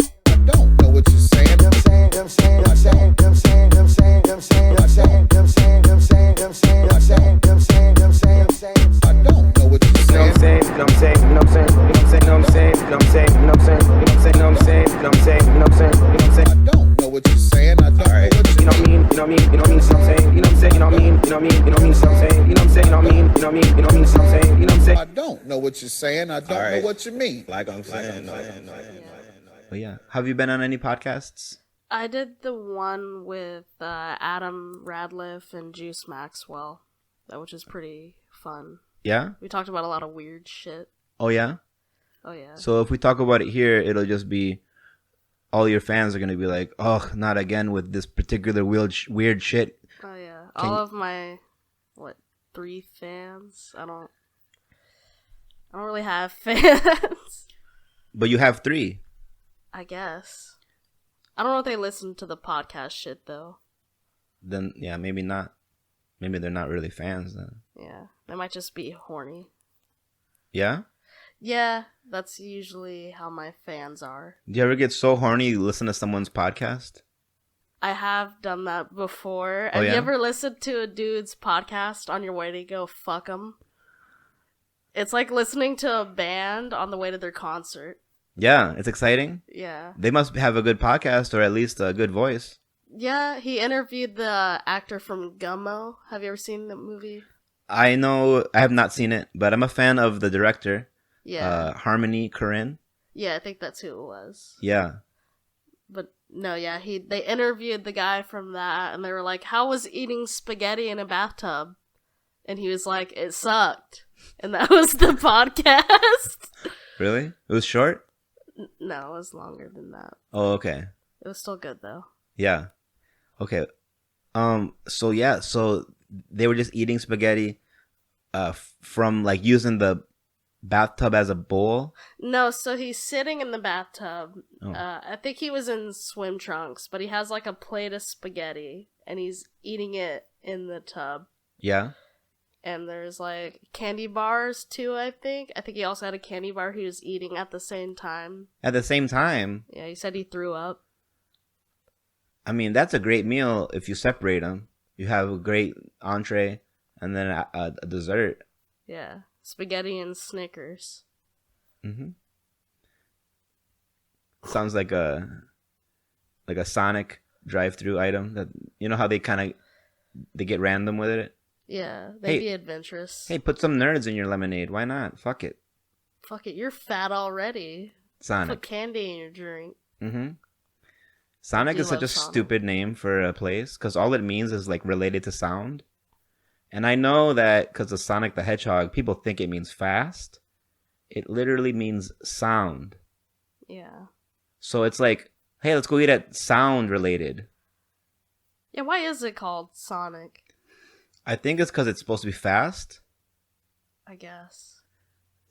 I don't know what you're saying. Them saying, them saying, them saying, them saying, them saying, them saying, them saying, them saying, them saying, them saying, them saying, them saying, them saying, them saying. I don't know what you're saying. I'm saying, I'm saying, I'm saying, I'm saying, I'm saying, I'm saying, I'm saying, I'm saying, I'm saying, I'm saying, I'm saying. I don't know what you're saying. I don't know what You know what I mean? You know what I mean? You know what I mean? So I'm saying, you know what I'm saying? You know what I mean? You know what I mean? You know what I mean? So I'm saying, you know what I'm saying? You know what I mean? You know what I mean? You know what I mean? So I'm saying, you know what I'm saying? I don't know what you're saying. I don't know what you mean. Like I'm saying. But yeah, have you been on any podcasts? I did the one with Adam Radcliffe and Juice Maxwell, which is pretty fun. Yeah? We talked about a lot of weird shit. Oh yeah? Oh yeah. So if we talk about it here, it'll just be all your fans are going to be like, oh, not again with this particular weird shit. Oh yeah. All of my 3 fans. I don't really have fans. But you have 3. I guess. I don't know if they listen to the podcast shit though. Then yeah, maybe not. Maybe they're not really fans then. Yeah. They might just be horny. Yeah? Yeah, that's usually how my fans are. Do you ever get so horny you listen to someone's podcast? I have done that before. Oh, Have yeah? you ever listened to a dude's podcast on your way to go fuck him? It's like listening to a band on the way to their concert. Yeah, it's exciting. Yeah. They must have a good podcast or at least a good voice. Yeah, he interviewed the actor from Gummo. Have you ever seen the movie? I know, I have not seen it, but I'm a fan of the director, Yeah. Harmony Korine. Yeah, I think that's who it was. Yeah. But no, yeah, they interviewed the guy from that, and they were like, "How was eating spaghetti in a bathtub?" And he was like, "It sucked." And that was the podcast. Really? It was short? No, it was longer than that. Oh, okay. It was still good though. Yeah. Okay. So they were just eating spaghetti from like using the bathtub as a bowl. No, so he's sitting in the bathtub. Oh. I think he was in swim trunks, but he has like a plate of spaghetti and he's eating it in the tub. Yeah. And there's like candy bars too, I think. I think he also had a candy bar he was eating at the same time. At the same time, Yeah, he said he threw up. I mean, that's a great meal if you separate them. You have a great entree and then a dessert. Yeah. Spaghetti and Snickers. Mm-hmm. Sounds like a Sonic drive-through item that, you know how they get random with it. Yeah, they'd be adventurous. Hey, put some nerds in your lemonade. Why not? Fuck it. Fuck it, you're fat already. Sonic. Put candy in your drink. Mm-hmm. Sonic is such a stupid name for a place because all it means is like related to sound. And I know that because of Sonic the Hedgehog, people think it means fast. It literally means sound. Yeah. So it's like, hey, let's go eat at sound related. Yeah, why is it called Sonic? I think it's because it's supposed to be fast. I guess.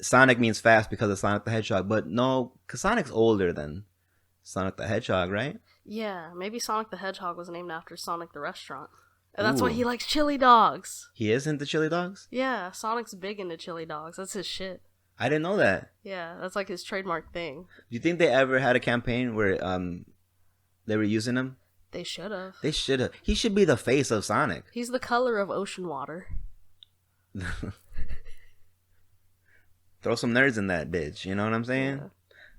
Sonic means fast because of Sonic the Hedgehog. But no, because Sonic's older than Sonic the Hedgehog, right? Yeah, maybe Sonic the Hedgehog was named after Sonic the restaurant. And that's Ooh. why he likes chili dogs. He is into chili dogs? Yeah, Sonic's big into chili dogs. That's his shit. I didn't know that. Yeah, that's like his trademark thing. Do you think they ever had a campaign where they were using him? They should have. They should have. He should be the face of Sonic. He's the color of ocean water. Throw some nerds in that bitch. You know what I'm saying? Yeah.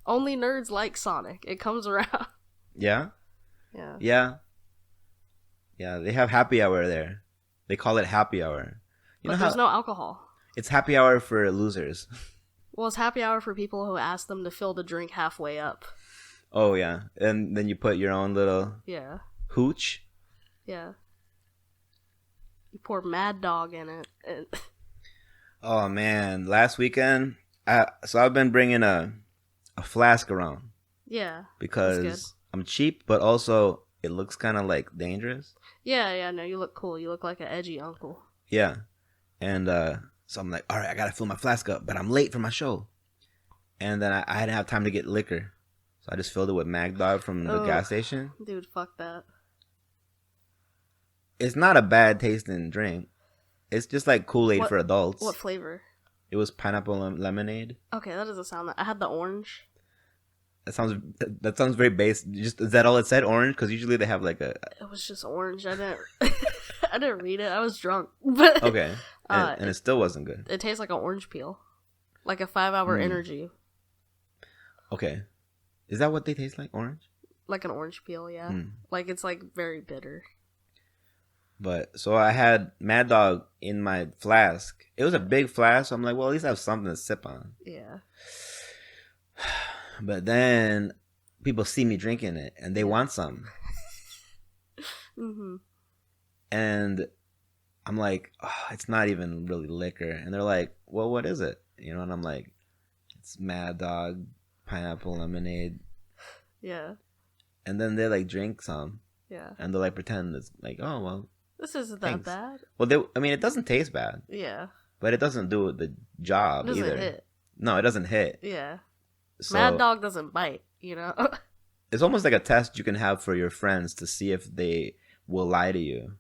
Only nerds like Sonic. It comes around. Yeah? Yeah. Yeah. Yeah, they have happy hour there. They call it happy hour. But there's no alcohol. It's happy hour for losers. Well, it's happy hour for people who ask them to fill the drink halfway up. Oh, yeah. And then you put your own little Yeah. hooch. Yeah. You pour Mad Dog in it. And Oh, man. Last weekend, so I've been bringing a flask around. yeah. That's Because good. I'm cheap, but also it looks kind of like dangerous. Yeah, no, you look cool. You look like an edgy uncle. Yeah. And so I'm like, all right, I got to fill my flask up, but I'm late for my show. And then I didn't have time to get liquor. So I just filled it with Mad Dog from the gas station. Dude, fuck that. It's not a bad tasting drink. It's just like Kool-Aid for adults. What flavor? It was pineapple lemonade. Okay, that doesn't sound that. I had the orange. That sounds very basic. Just is that all it said? Orange? Because usually they have like a. It was just orange. I didn't. I didn't read it. I was drunk. But Okay, and it still wasn't good. It tastes like an orange peel, like a 5-hour energy. Okay, is that what they taste like? Orange? Like an orange peel, yeah. Like it's like very bitter. But so I had Mad Dog in my flask. It was a big flask, so I'm like, well, at least I have something to sip on. Yeah. But then people see me drinking it and they want some. And I'm like, oh, it's not even really liquor. And they're like, well, what is it? You know, and I'm like, it's Mad Dog, pineapple lemonade. Yeah. And then they like drink some. Yeah. And they're like pretend it's like, oh, well. This isn't thanks. that bad. Well, I mean, it doesn't taste bad. Yeah. But it doesn't do the job It doesn't either. hit. No, it doesn't hit. Yeah. So Mad Dog doesn't bite, you know? it's almost like a test you can have for your friends to see if they will lie to you.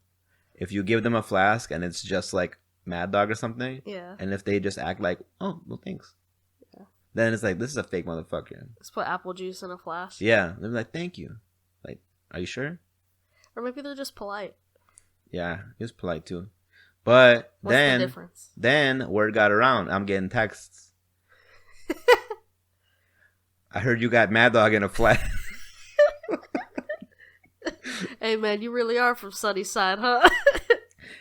If you give them a flask and it's just like Mad Dog or something, Yeah. and if they just act like, oh, well, thanks. Yeah. Then it's like, this is a fake motherfucker. Let's put apple juice in a flask. Yeah. They're like, thank you. Like, are you sure? Or maybe they're just polite. Yeah, he was polite too. But What's the difference? Then word got around. I'm getting texts. I heard you got Mad Dog in a flask. Hey man, you really are from Sunnyside, huh?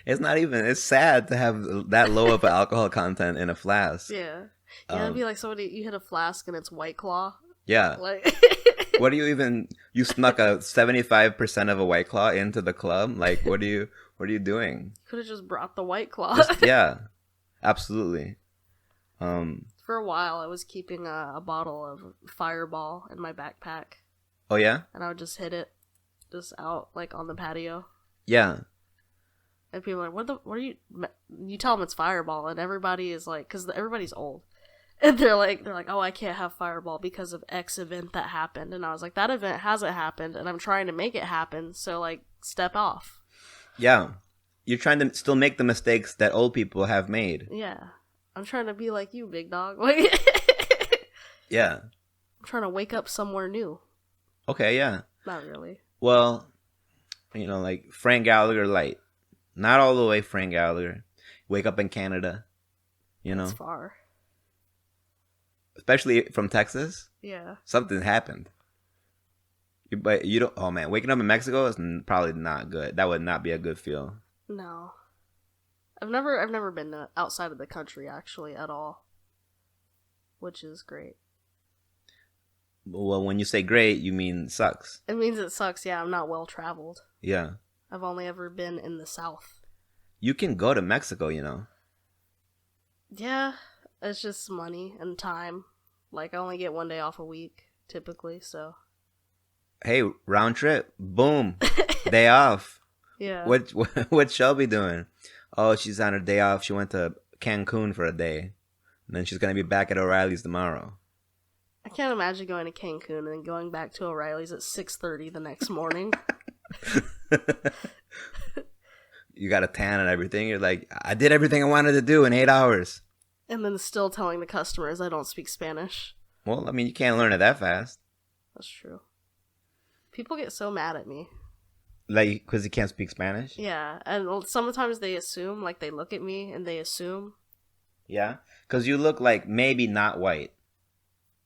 It's not even. It's sad to have that low of an alcohol content in a flask. Yeah. Yeah, it'd be like you hit a flask and it's White Claw. Yeah. Like What do you snuck a 75% of a White Claw into the club? Like, what are you doing? Could have just brought the White Claw. Yeah, absolutely. For a while, I was keeping a bottle of Fireball in my backpack. Oh yeah? And I would just hit it just out, like, on the patio. Yeah. And people are like, what are you... You tell them it's Fireball, and everybody is like... Because everybody's old. And they're like, oh, I can't have Fireball because of X event that happened. And I was like, that event hasn't happened, and I'm trying to make it happen, so, like, step off. Yeah. You're trying to still make the mistakes that old people have made. Yeah. I'm trying to be like you, big dog. Like, yeah. I'm trying to wake up somewhere new. Okay, yeah. Not really. Well, you know, like Frank Gallagher light. Not all the way Frank Gallagher. Wake up in Canada. You know? It's far. Especially from Texas. Yeah. Something happened. But you don't... Oh, man. Waking up in Mexico is probably not good. That would not be a good feel. No. I've never been outside of the country, actually, at all. Which is great. Well, when you say great, you mean sucks. It means it sucks, yeah. I'm not well-traveled. Yeah. I've only ever been in the South. You can go to Mexico, you know. Yeah. It's just money and time. Like, I only get 1 day off a week, typically, so... Hey, round trip. Boom. Day off. Yeah. What's Shelby doing? Oh, she's on her day off. She went to Cancun for a day. And then she's going to be back at O'Reilly's tomorrow. I can't imagine going to Cancun and then going back to O'Reilly's at 6:30 the next morning. You got a tan and everything. You're like, I did everything I wanted to do in 8 hours. And then still telling the customers I don't speak Spanish. Well, I mean, you can't learn it that fast. That's true. People get so mad at me. Like, because you can't speak Spanish? Yeah, and sometimes they assume, like, they look at me and they assume. Yeah? Because you look like maybe not white.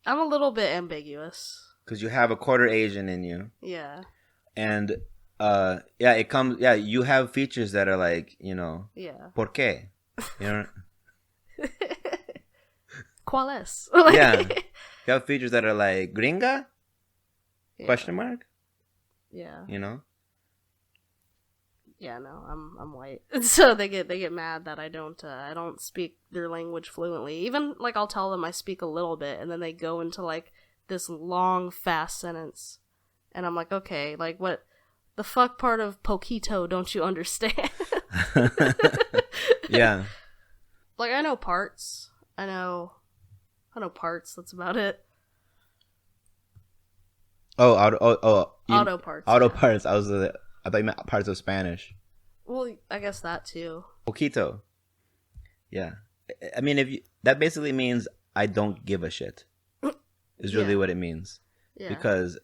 I'm a little bit ambiguous. Because you have a quarter Asian in you. Yeah. And, you have features that are like, you know. Yeah. ¿Por qué? You know? ¿Cuál es? Yeah. You have features that are like, gringa? Yeah. Question mark? Yeah. You know? Yeah, no, I'm white. So they get mad that I don't speak their language fluently. Even, like, I'll tell them I speak a little bit, and then they go into, like, this long, fast sentence. And I'm like, okay, like, what? The fuck part of poquito, don't you understand? Yeah. Like, I know parts. I know parts, that's about it. Oh, Auto parts. Auto yeah. parts. I thought you meant parts of Spanish. Well, I guess that too. Poquito. Yeah. I mean, that basically means I don't give a shit. Is really Yeah. what it means. Yeah. Because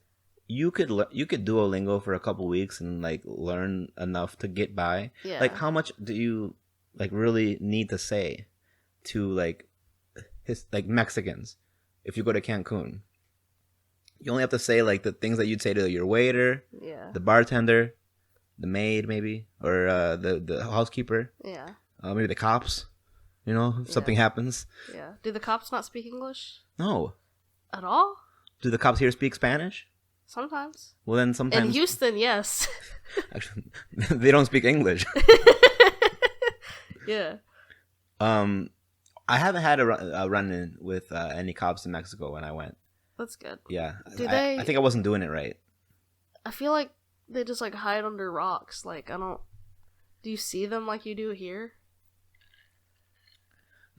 you could Duolingo for a couple weeks and like learn enough to get by. Yeah. Like, how much do you like really need to say to like Mexicans if you go to Cancun? You only have to say like the things that you'd say to your waiter, Yeah. the bartender, the maid maybe, or the housekeeper, Yeah. maybe the cops. You know, if something happens. Yeah. Do the cops not speak English No. at all? Do the cops here speak Spanish? Sometimes. Well, then sometimes In Houston, yes. actually, they don't speak English. Yeah. I haven't had a run-in with any cops in Mexico when I went. That's good. Yeah. Do I think I wasn't doing it right. I feel like they just like hide under rocks. Like, I don't. Do you see them like you do here?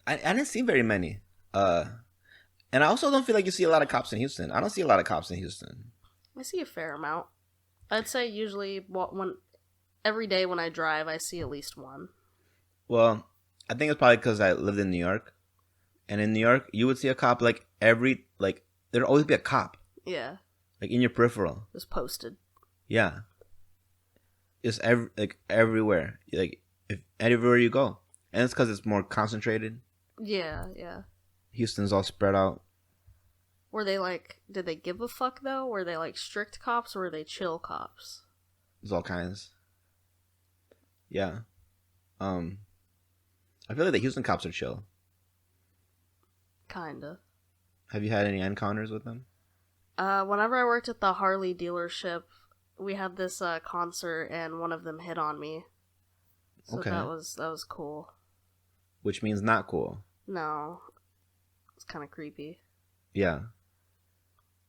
I didn't see very many. And I also don't feel like you see a lot of cops in Houston. I don't see a lot of cops in Houston. I see a fair amount. I'd say usually every day when I drive, I see at least one. Well, I think it's probably because I lived in New York. And in New York, you would see a cop there'd always be a cop. Yeah. Like in your peripheral. Just posted. Yeah. Just everywhere. Like everywhere you go. And it's because it's more concentrated. Yeah, yeah. Houston's all spread out. Were they like, did they give a fuck though? Were they like strict cops or were they chill cops? There's all kinds. Yeah. I feel like the Houston cops are chill. Kinda. Have you had any encounters with them? Whenever I worked at the Harley dealership, we had this concert and one of them hit on me. So Okay. that was cool. Which means not cool. No. It's kind of creepy. Yeah.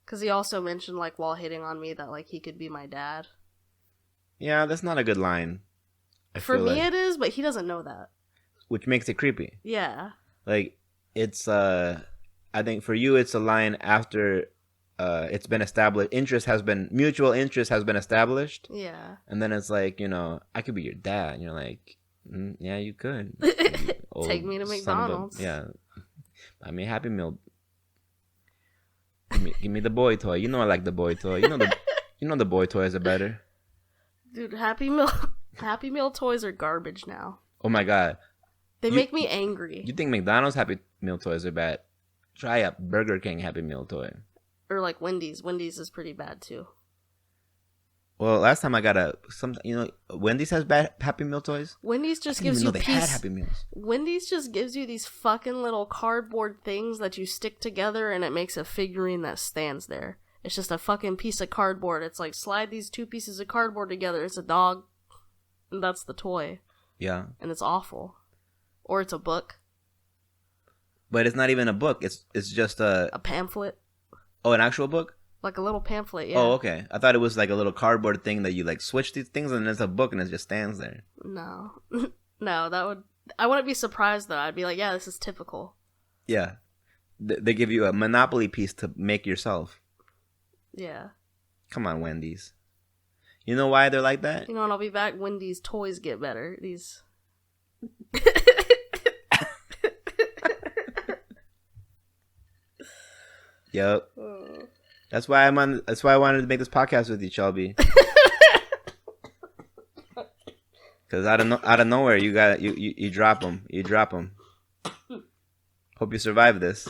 Because he also mentioned, like, while hitting on me that, like, he could be my dad. Yeah, that's not a good line. For me it is, but he doesn't know that. Which makes it creepy. Yeah. Like, it's, I think for you it's a line after it's been established. Mutual interest has been established. Yeah. And then it's like, I could be your dad. And you're like, yeah, you could. Take me to McDonald's. Yeah. I mean, Happy Meal. Give me the boy toy. You know I like the boy toy. You know the boy toys are better. Dude, Happy Meal toys are garbage now. Oh my god. They make me angry. You think McDonald's Happy Meal toys are bad? Try a Burger King Happy Meal toy. Or like Wendy's. Wendy's is pretty bad too. Well, last time I got Wendy's has bad Happy Meal toys. Wendy's just I didn't gives even you know they had Happy Meals. Wendy's just gives you these fucking little cardboard things that you stick together and it makes a figurine that stands there. It's just a fucking piece of cardboard. It's like, slide these two pieces of cardboard together. It's a dog. And that's the toy. Yeah. And it's awful. Or it's a book. But it's not even a book. It's just A pamphlet. Oh, an actual book? Like a little pamphlet, yeah. Oh, okay. I thought it was like a little cardboard thing that you like switch these things and it's a book and it just stands there. No. No, I wouldn't be surprised though. I'd be like, yeah, this is typical. Yeah. They give you a Monopoly piece to make yourself. Yeah. Come on, Wendy's. You know why they're like that? You know, and I'll be back when these toys get better. These... Yep. That's why I wanted to make this podcast with you, Shelby. Because out of nowhere, you drop them. You drop them. Hope you survive this.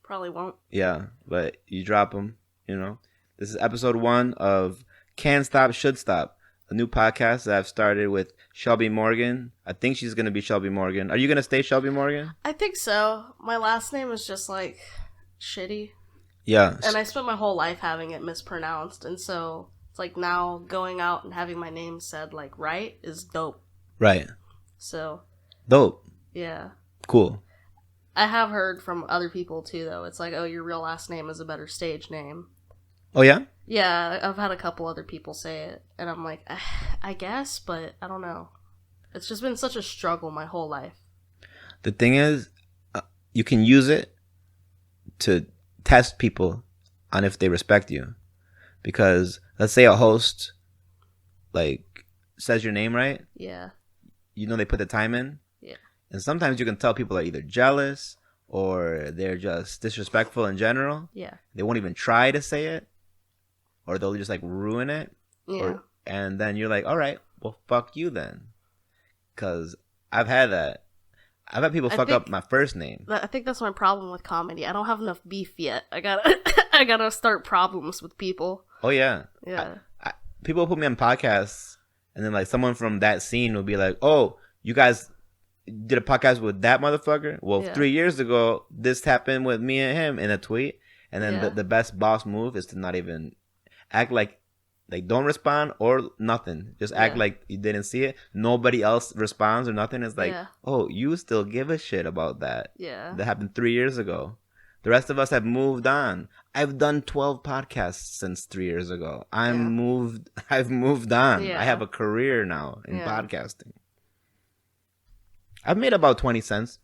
Probably won't. Yeah, but you drop them. This is episode 1 of Can Stop, Should Stop, a new podcast that I've started with Shelby Morgan. I think she's gonna be Shelby Morgan. Are you gonna stay Shelby Morgan? I think so. My last name is just like shitty. Yeah. And I spent my whole life having it mispronounced, and so it's like now going out and having my name said like right is dope. Right. So. Dope. Yeah. Cool. I have heard from other people too, though. It's like, oh, your real last name is a better stage name. Oh yeah. Yeah, I've had a couple other people say it, and I'm like, I guess, but I don't know. It's just been such a struggle my whole life. The thing is, you can use it to test people on if they respect you. Because let's say a host like says your name right. Yeah. You know they put the time in. Yeah. And sometimes you can tell people are either jealous or they're just disrespectful in general. Yeah. They won't even try to say it. Or they'll just like ruin it. Yeah. And then you're like, all right, well, fuck you then. Because I've had that. I've had people fuck up my first name. I think that's my problem with comedy. I don't have enough beef yet. I gotta start problems with people. Oh, yeah. Yeah. People put me on podcasts, and then like someone from that scene will be like, oh, you guys did a podcast with that motherfucker? Well, 3 years ago, this happened with me and him in a tweet. And then the best boss move is to not even act like don't respond or nothing. Just act like you didn't see it. Nobody else responds or nothing. It's like, oh, you still give a shit about that. Yeah. That happened 3 years ago. The rest of us have moved on. I've done 12 podcasts since 3 years ago. I've moved on. Yeah. I have a career now in podcasting. I've made about 20 cents.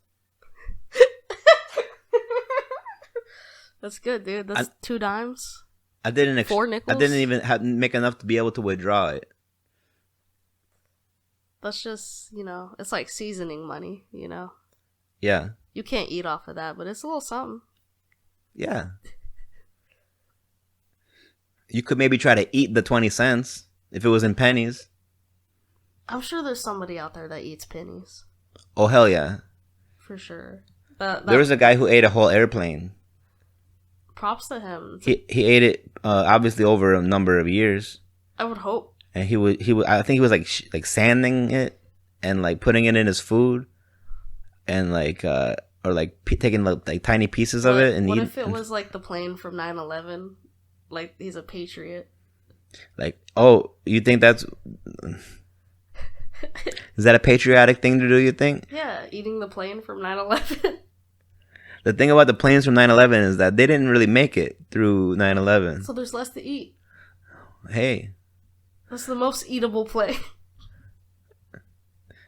That's good, dude. That's 2 dimes. I didn't 4 nickels? I didn't even make enough to be able to withdraw it. That's just, it's like seasoning money, Yeah. You can't eat off of that, but it's a little something. Yeah. You could maybe try to eat the 20 cents if it was in pennies. I'm sure there's somebody out there that eats pennies. Oh, hell yeah. For sure. There was a guy who ate a whole airplane. Props to him. He ate it obviously over a number of years. I would hope. And he would I think he was like sanding it and like putting it in his food and like or like taking like tiny pieces of it and what if it was like the plane from 9/11? Like he's a patriot. Like, oh, you think that's is that a patriotic thing to do, you think? Yeah, eating the plane from 9/11. The thing about the planes from 9/11 is that they didn't really make it through 9/11. So there's less to eat. Hey. That's the most eatable plane.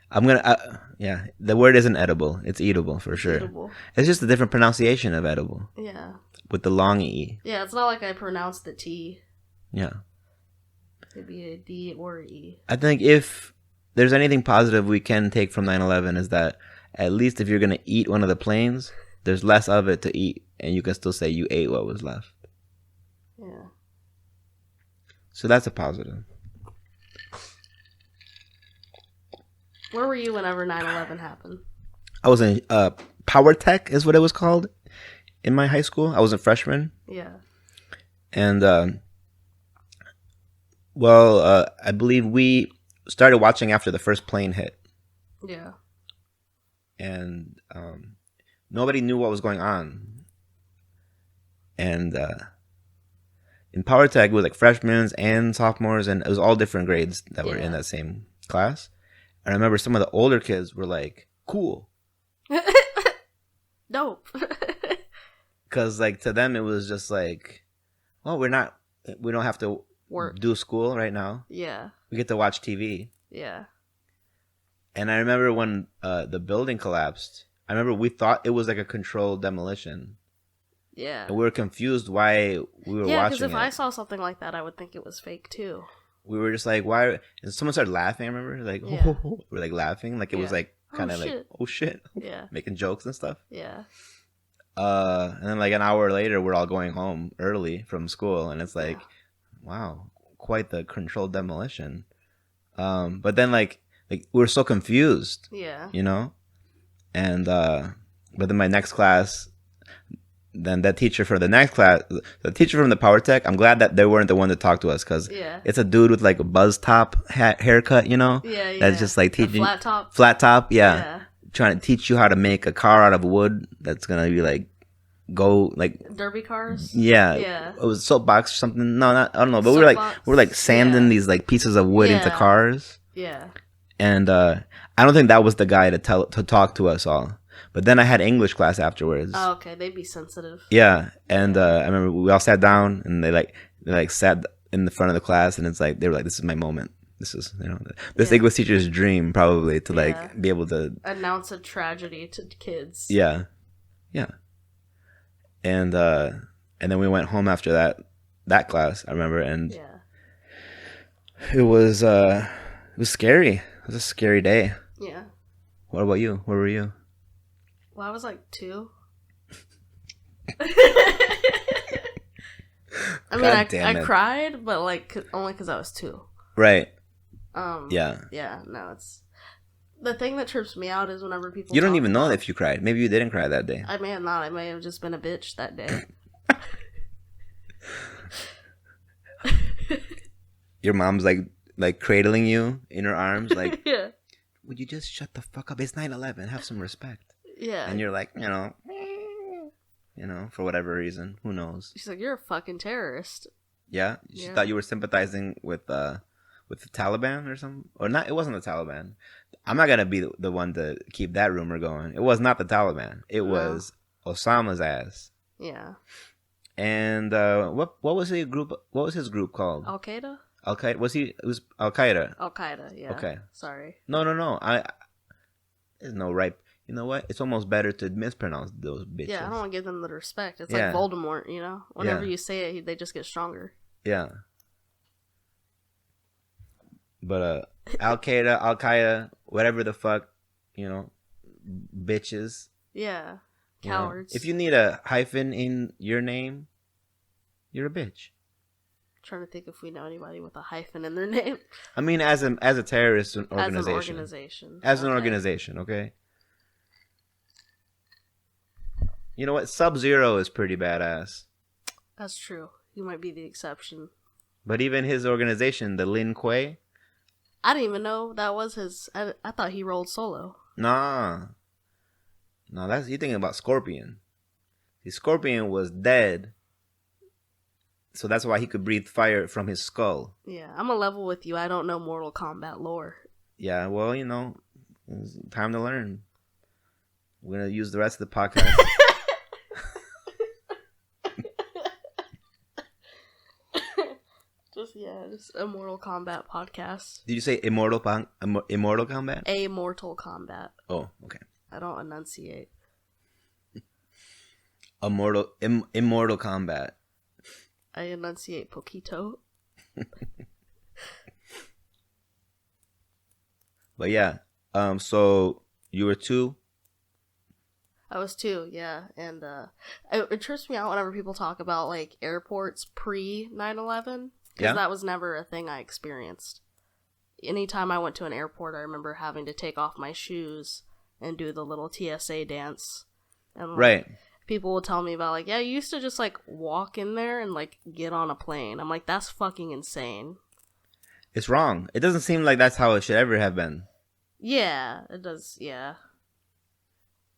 I'm gonna, yeah, the word isn't edible. It's eatable for sure. Eatable. It's just a different pronunciation of edible. Yeah. With the long E. Yeah, it's not like I pronounced the T. Yeah. It'd be a D or a E. I think if there's anything positive we can take from 9/11 is that at least if you're gonna eat one of the planes, there's less of it to eat, and you can still say you ate what was left. Yeah. So that's a positive. Where were you whenever 9/11 happened? I was in Power Tech is what it was called in my high school. I was a freshman. Yeah. And I believe we started watching after the first plane hit. Yeah. And nobody knew what was going on. And in Power Tech, it was like freshmen and sophomores, and it was all different grades that were in that same class. And I remember some of the older kids were like, cool. Dope. Because like to them, it was just like, well, we don't have to do school right now. Yeah. We get to watch TV. Yeah. And I remember when the building collapsed, I remember we thought it was like a controlled demolition. Yeah. And we were confused why we were watching it. Yeah, because if I saw something like that, I would think it was fake too. We were just like, why? And someone started laughing, I remember. Like, we're like laughing. Like it was like kind of like, oh shit. Yeah. Making jokes and stuff. Yeah. And then like an hour later, we're all going home early from school. And it's like, wow, quite the controlled demolition. But then like we were so confused. Yeah. You know? And, but then my next class, then that teacher for the next class, the teacher from the Power Tech, I'm glad that they weren't the one to talk to us because it's a dude with like a buzz top haircut, you know? Yeah, yeah. That's just like teaching. Flat top? Flat top, yeah. Trying to teach you how to make a car out of wood that's going to be like, go like. Derby cars? Yeah. Yeah. It was soapbox or something. No, I don't know. But we were like sanding these like pieces of wood into cars. Yeah. And I don't think that was the guy to talk to us all. But then I had English class afterwards. Oh, okay. They'd be sensitive. Yeah, and I remember we all sat down, and they sat in the front of the class, and it's like they were like, "This is my moment. This is this English teacher's dream, probably to be able to announce a tragedy to kids." Yeah, and then we went home after that class. I remember, and it was scary. It was a scary day. Yeah. What about you? Where were you? Well, I was like 2. I mean, I cried, but like only because I was 2. Right. Yeah. No, it's the thing that trips me out is whenever people. You don't even know if you cried. Maybe you didn't cry that day. I may have not. I may have just been a bitch that day. Your mom's like cradling you in her arms, like, yeah. Would you just shut the fuck up? It's 9/11. Have some respect. Yeah. And you're like, for whatever reason, who knows? She's like, you're a fucking terrorist. Yeah, she thought you were sympathizing with the Taliban or something, or not. It wasn't the Taliban. I'm not gonna be the one to keep that rumor going. It was not the Taliban. It was Osama's ass. Yeah. And what was his group? What was his group called? Al Qaeda. Al Qaeda. It was Al Qaeda. Al Qaeda. Yeah. Okay. Sorry. No. There's no right. You know what? It's almost better to mispronounce those bitches. Yeah, I don't want to give them the respect. It's like Voldemort, Whenever you say it, they just get stronger. Yeah. But Al Qaeda, whatever the fuck, bitches. Yeah. Cowards. If you need a hyphen in your name, you're a bitch. I'm trying to think if we know anybody with a hyphen in their name. I mean, as a terrorist organization. As an organization. As an organization, okay? You know what? Sub-Zero is pretty badass. That's true. He might be the exception. But even his organization, the Lin Kuei. I didn't even know that was his. I thought he rolled solo. Nah. No, you're thinking about Scorpion. The Scorpion was dead. So that's why he could breathe fire from his skull. Yeah, I'm a level with you. I don't know Mortal Kombat lore. Yeah, well, it's time to learn. We're going to use the rest of the podcast. just a Mortal Kombat podcast. Did you say Immortal Kombat? A Mortal Kombat. Oh, okay. I don't enunciate. Immortal Kombat. I enunciate poquito. But yeah, so you were 2? I was 2, yeah, and it trips me out whenever people talk about like airports pre 9/11 because that was never a thing I experienced. Anytime I went to an airport, I remember having to take off my shoes and do the little TSA dance, and right. People will tell me about like, yeah, you used to just like walk in there and like get on a plane. I'm like, that's fucking insane. It's wrong. It doesn't seem like that's how it should ever have been. Yeah, it does. Yeah.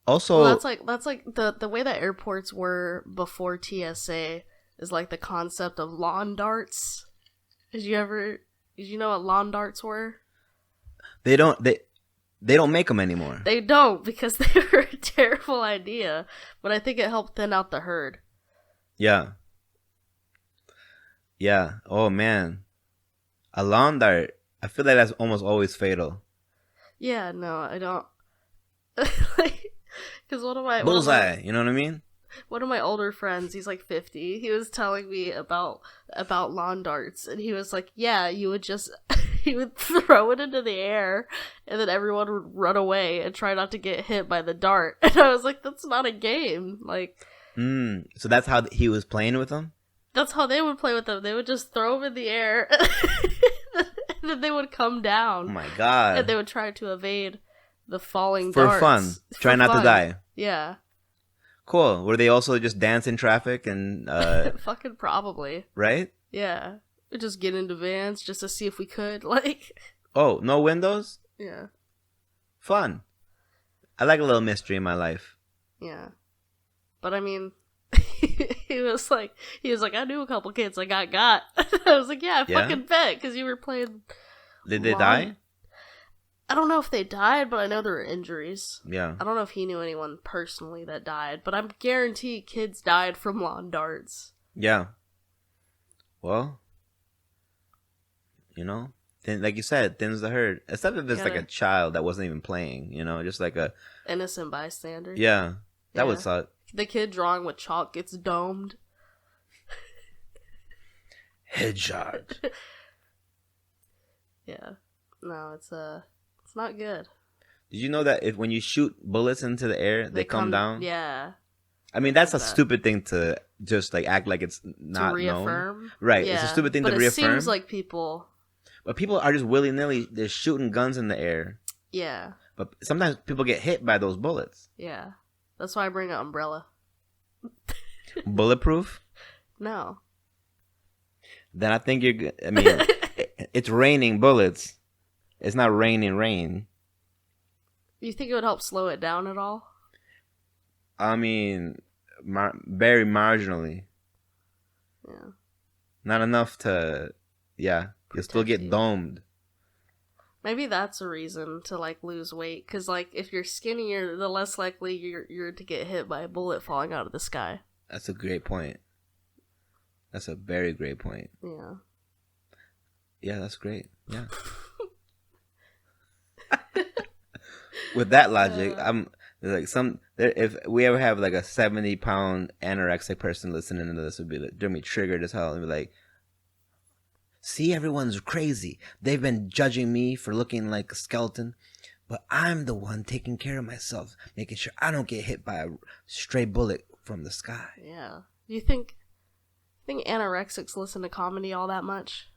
Also, well, that's like the way that airports were before TSA is like the concept of lawn darts. Did you know what lawn darts were? They don't make them anymore. They don't because they were a terrible idea, but I think it helped thin out the herd. Yeah. Yeah. Oh man, a lawn dart. I feel like that's almost always fatal. Yeah. No, I don't. Because bullseye. You know what I mean? One of my older friends, he's like 50. He was telling me about lawn darts, and he was like, "Yeah, you would just." He would throw it into the air, and then everyone would run away and try not to get hit by the dart. And I was like, that's not a game. Like, so that's how he was playing with them? That's how they would play with them. They would just throw them in the air, and then they would come down. Oh my god. And they would try to evade the falling darts. For fun. Try not to die. Yeah. Cool. Were they also just dance in traffic and... Fucking probably. Right? Yeah. We'd just get into vans just to see if we could, like... Oh, no windows? Yeah. Fun. I like a little mystery in my life. Yeah. But I mean... he was like, I knew a couple kids I got. I was like, yeah, I fucking bet, because you were playing... Did they die? I don't know if they died, but I know there were injuries. Yeah. I don't know if he knew anyone personally that died, but I'm guaranteed kids died from lawn darts. Yeah. Well, you know, like you said, thins the herd. Except if it's like a child that wasn't even playing, you know, just like a innocent bystander. Yeah, that would suck. The kid drawing with chalk gets domed. Headshot. Yeah. No, it's not good. Did you know that when you shoot bullets into the air, they come down? Yeah. I mean, that's a stupid thing to just like act like it's not to reaffirm. Known. Right. Yeah. It's a stupid thing to reaffirm. But it seems like people. But people are just willy-nilly, they're shooting guns in the air. Yeah. But sometimes people get hit by those bullets. Yeah. That's why I bring an umbrella. Bulletproof? No. Then I think you're good. I mean, it's raining bullets. It's not raining rain. You think it would help slow it down at all? I mean, very marginally. Yeah. Not enough to, yeah. You'll still get domed. Maybe that's a reason to like lose weight, because like if you're skinnier, the less likely you're to get hit by a bullet falling out of the sky. That's a great point. That's a very great point. Yeah. Yeah, that's great. Yeah. With that logic, I'm like if we ever have like a 70-pound anorexic person listening to this, would be like, they'll be triggered as hell and be like, see, everyone's crazy. They've been judging me for looking like a skeleton, but I'm the one taking care of myself, making sure I don't get hit by a stray bullet from the sky. Yeah. Do you think anorexics listen to comedy all that much?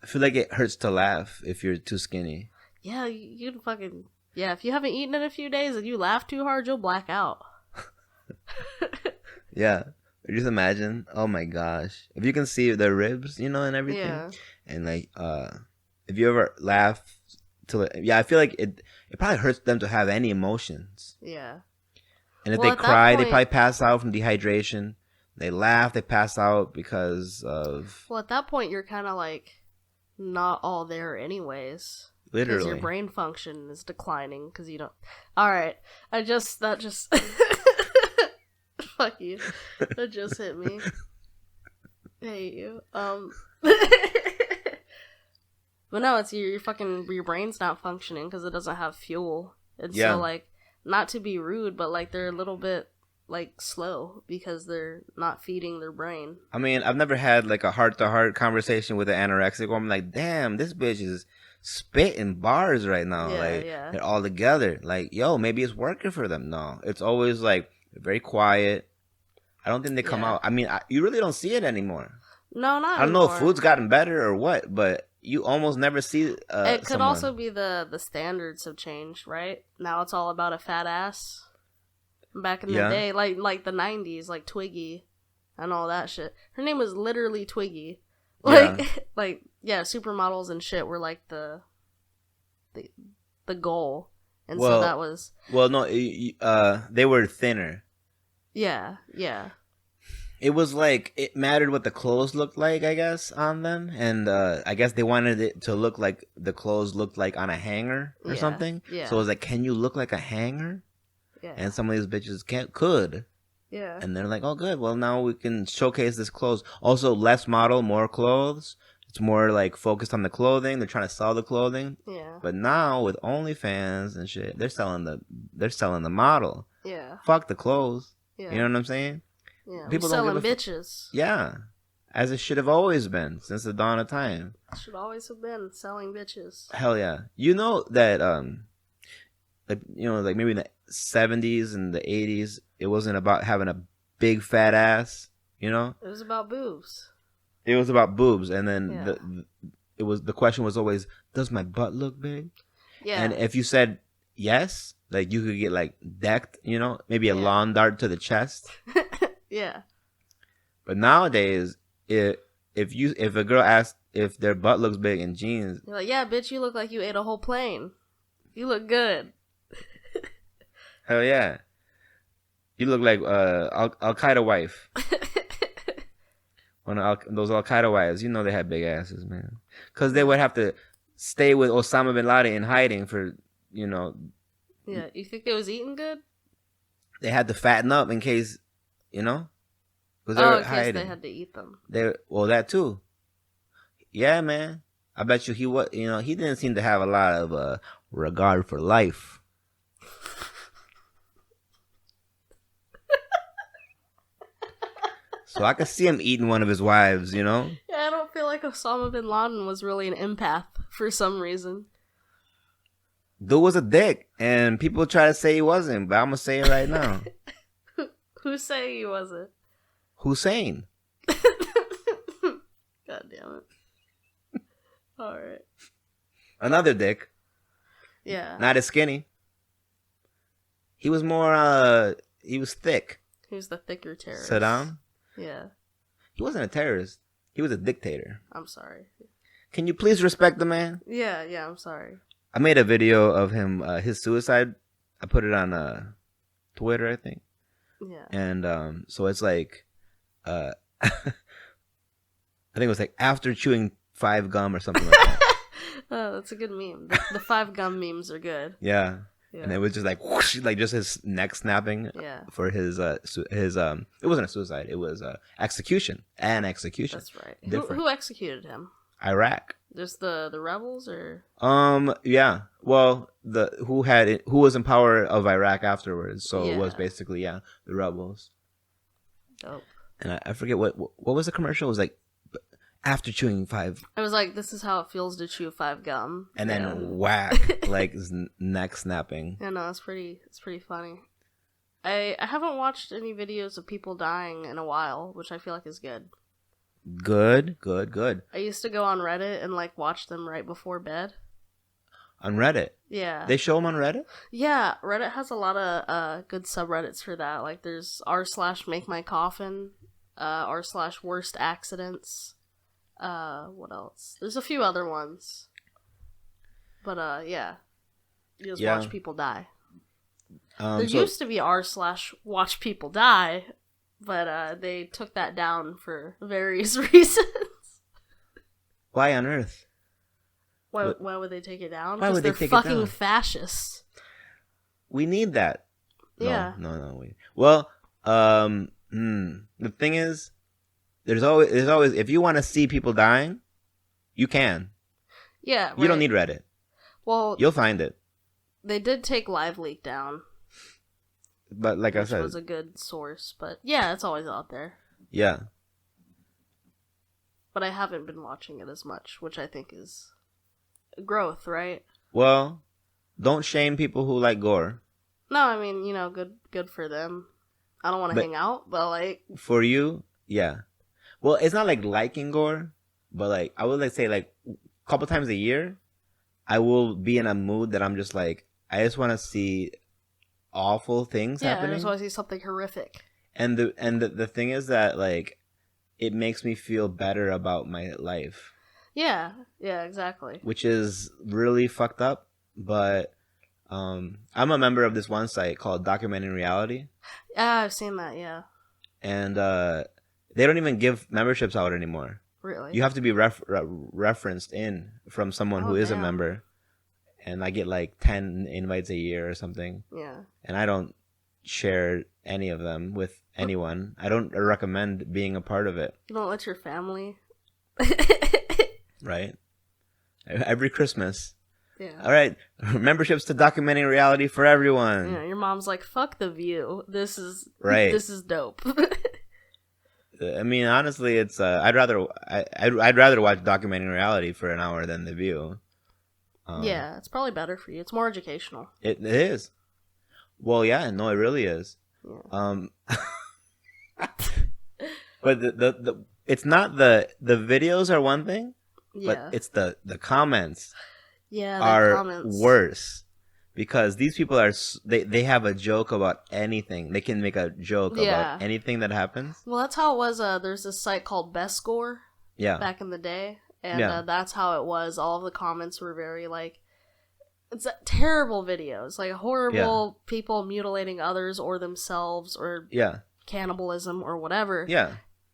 I feel like it hurts to laugh if you're too skinny. Yeah, you'd fucking... Yeah, if you haven't eaten in a few days and you laugh too hard, you'll black out. Yeah. Just imagine, oh my gosh. If you can see their ribs, you know, and everything. Yeah. And like, if you ever laugh I feel like it probably hurts them to have any emotions. Yeah. And if they cry, they probably pass out from dehydration. They laugh, they pass out because of... Well, at that point, you're kind of like not all there anyways. Literally. Because your brain function is declining because you don't... Alright, that just... Fuck you. That just hit me. I hate you. But no, it's your brain's not functioning because it doesn't have fuel. And so, like, not to be rude, but, like, they're a little bit, like, slow because they're not feeding their brain. I mean, I've never had, like, a heart-to-heart conversation with an anorexic where I'm like, damn, this bitch is spitting bars right now. They're all together. Like, yo, maybe it's working for them. No, it's always, like, very quiet. I don't think they come out. I mean, you really don't see it anymore. No, not I don't know if food's gotten better or what, but you almost never see it could also be the standards have changed, right? Now it's all about a fat ass. Back in the day, like the 90s, like Twiggy and all that shit. Her name was literally Twiggy. Like, supermodels and shit were like the goal. And so that was... Well, no, they were thinner. Yeah. It was like, it mattered what the clothes looked like, I guess, on them. And I guess they wanted it to look like the clothes looked like on a hanger or something. Yeah. So it was like, can you look like a hanger? Yeah. And some of these bitches could. Yeah. And they're like, oh, good. Well, now we can showcase this clothes. Also, less model, more clothes. It's more like focused on the clothing. They're trying to sell the clothing. Yeah. But now with OnlyFans and shit, they're selling the model. Yeah. Fuck the clothes. Yeah. You know what I'm saying? Yeah. People selling bitches. Yeah. As it should have always been since the dawn of time. Should always have been selling bitches. Hell yeah. You know that like maybe in the 70s and the 80s, it wasn't about having a big fat ass, you know? It was about boobs. It was about boobs, and then the question was always, does my butt look big? Yeah. And if you said yes, like you could get like decked, you know, maybe a lawn dart to the chest. Yeah. But nowadays, if a girl asks if their butt looks big in jeans, you're like, yeah, bitch, you look like you ate a whole plane. You look good. Hell yeah. You look like Al Qaeda wife. Those Al Qaeda wives, you know they had big asses, man. Because they would have to stay with Osama bin Laden in hiding for you know, Yeah, you think they was eating good? they had to fatten up in case, you know, because they Oh, were in case hiding. they had to eat them. Well, that too. Yeah, man. I bet you he didn't seem to have a lot of regard for life. So I could see him eating one of his wives, you know? Yeah, I don't feel like Osama bin Laden was really an empath for some reason. Dude was a dick, and people try to say he wasn't, but I'm gonna say it right now. Who say he wasn't? Hussein. God damn it. Alright. Another dick. Yeah. Not as skinny. He was more, he was thick. Who's the thicker terrorist? Saddam? Yeah. He wasn't a terrorist. He was a dictator. I'm sorry. Can you please respect the man? Yeah, I'm sorry. I made a video of him, his suicide. I put it on Twitter, I think. Yeah. And so it's like, I think it was like after chewing 5 gum or something like that. Oh, that's a good meme. The 5 gum memes are good. Yeah. Yeah. And it was just like whoosh, like just his neck snapping. Yeah. For his it wasn't a suicide. It was execution. An execution. That's right. Different. Who executed him? Iraq. Just the rebels or? Yeah. Well, who was in power of Iraq afterwards. So it was basically the rebels. Dope. And I forget what was the commercial? It was like after chewing 5. I was like, this is how it feels to chew 5 gum. And then whack, like his neck snapping. Yeah, no, it's pretty funny. I haven't watched any videos of people dying in a while, which I feel like is good. Good. I used to go on Reddit and like watch them right before bed. On Reddit? Yeah. They show them on Reddit? Yeah, Reddit has a lot of good subreddits for that. Like there's r/makemycoffin, r/worst accidents. What else? There's a few other ones. But yeah. You just watch people die. There used to be r/watch people die, but they took that down for various reasons. Why on earth? Why would they take it down? Why would they they're take it down? fucking fascists. We need that. Yeah. No. Well, the thing is, there's always if you want to see people dying, you can. Yeah. Right. You don't need Reddit. Well, You'll find it. they did take Live Leak down. But like I said, was a good source, but yeah, it's always out there. Yeah. But I haven't been watching it as much, which I think is growth, right? Well, don't shame people who like gore. No, I mean, good for them. I don't want to hang out, but like for you, yeah. Well, it's not like liking gore, but like I would say like a couple times a year, I will be in a mood that I'm just like I just want to see awful things happening. I just want to see something horrific. And the thing is that like it makes me feel better about my life. Yeah, exactly. Which is really fucked up, but I'm a member of this one site called Documenting Reality. Yeah, I've seen that, yeah. And they don't even give memberships out anymore. Really? You have to be referenced in from someone who is a member. And I get like 10 invites a year or something. Yeah. And I don't share any of them with anyone. I don't recommend being a part of it. You don't let your family? Right? Every Christmas. Yeah. All right. Memberships to Documenting Reality for everyone. Yeah, your mom's like, fuck The View. This is dope. I mean, honestly, it's I'd rather watch Documenting Reality for an hour than The View. Yeah, it's probably better for you. It's more educational. It is. Well, yeah, no, it really is. Yeah. But the it's not the videos are one thing, but it's the comments. Yeah, are comments. worse because these people are they have a joke about anything. They can make a joke about anything that happens. Well, that's how it was. There's this site called Best Gore. Yeah. Back in the day. And that's how it was. All of the comments were very, like, it's terrible videos. Like, horrible people mutilating others or themselves or cannibalism or whatever. Yeah.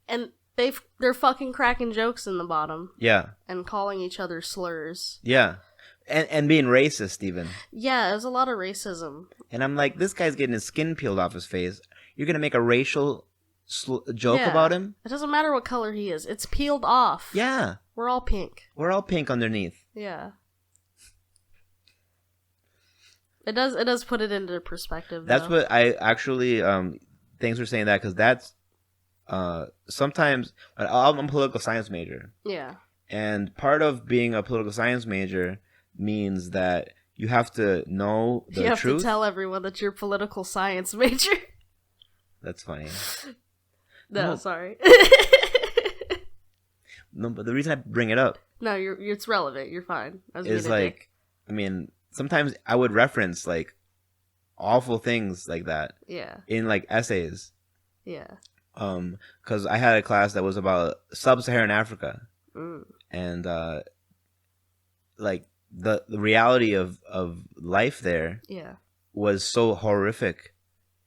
And they're fucking cracking jokes in the bottom. Yeah. And calling each other slurs. Yeah. and being racist even. Yeah, there's a lot of racism. And I'm like, this guy's getting his skin peeled off his face. You're gonna make a racial joke about him? It doesn't matter what color he is. It's peeled off. Yeah. We're all pink. We're all pink underneath. Yeah. It does put it into perspective, though. That's what I actually, thanks for saying that, because that's, sometimes, I'm a political science major. Yeah. And part of being a political science major means that you have to know the truth. You have to tell everyone that you're a political science major. That's funny. No, sorry. No, but the reason I bring it up... No, it's relevant. You're fine. Is like, I mean, sometimes I would reference, like, awful things like that. Yeah. In, like, essays. Yeah. Because I had a class that was about sub-Saharan Africa. And like the reality of life there was so horrific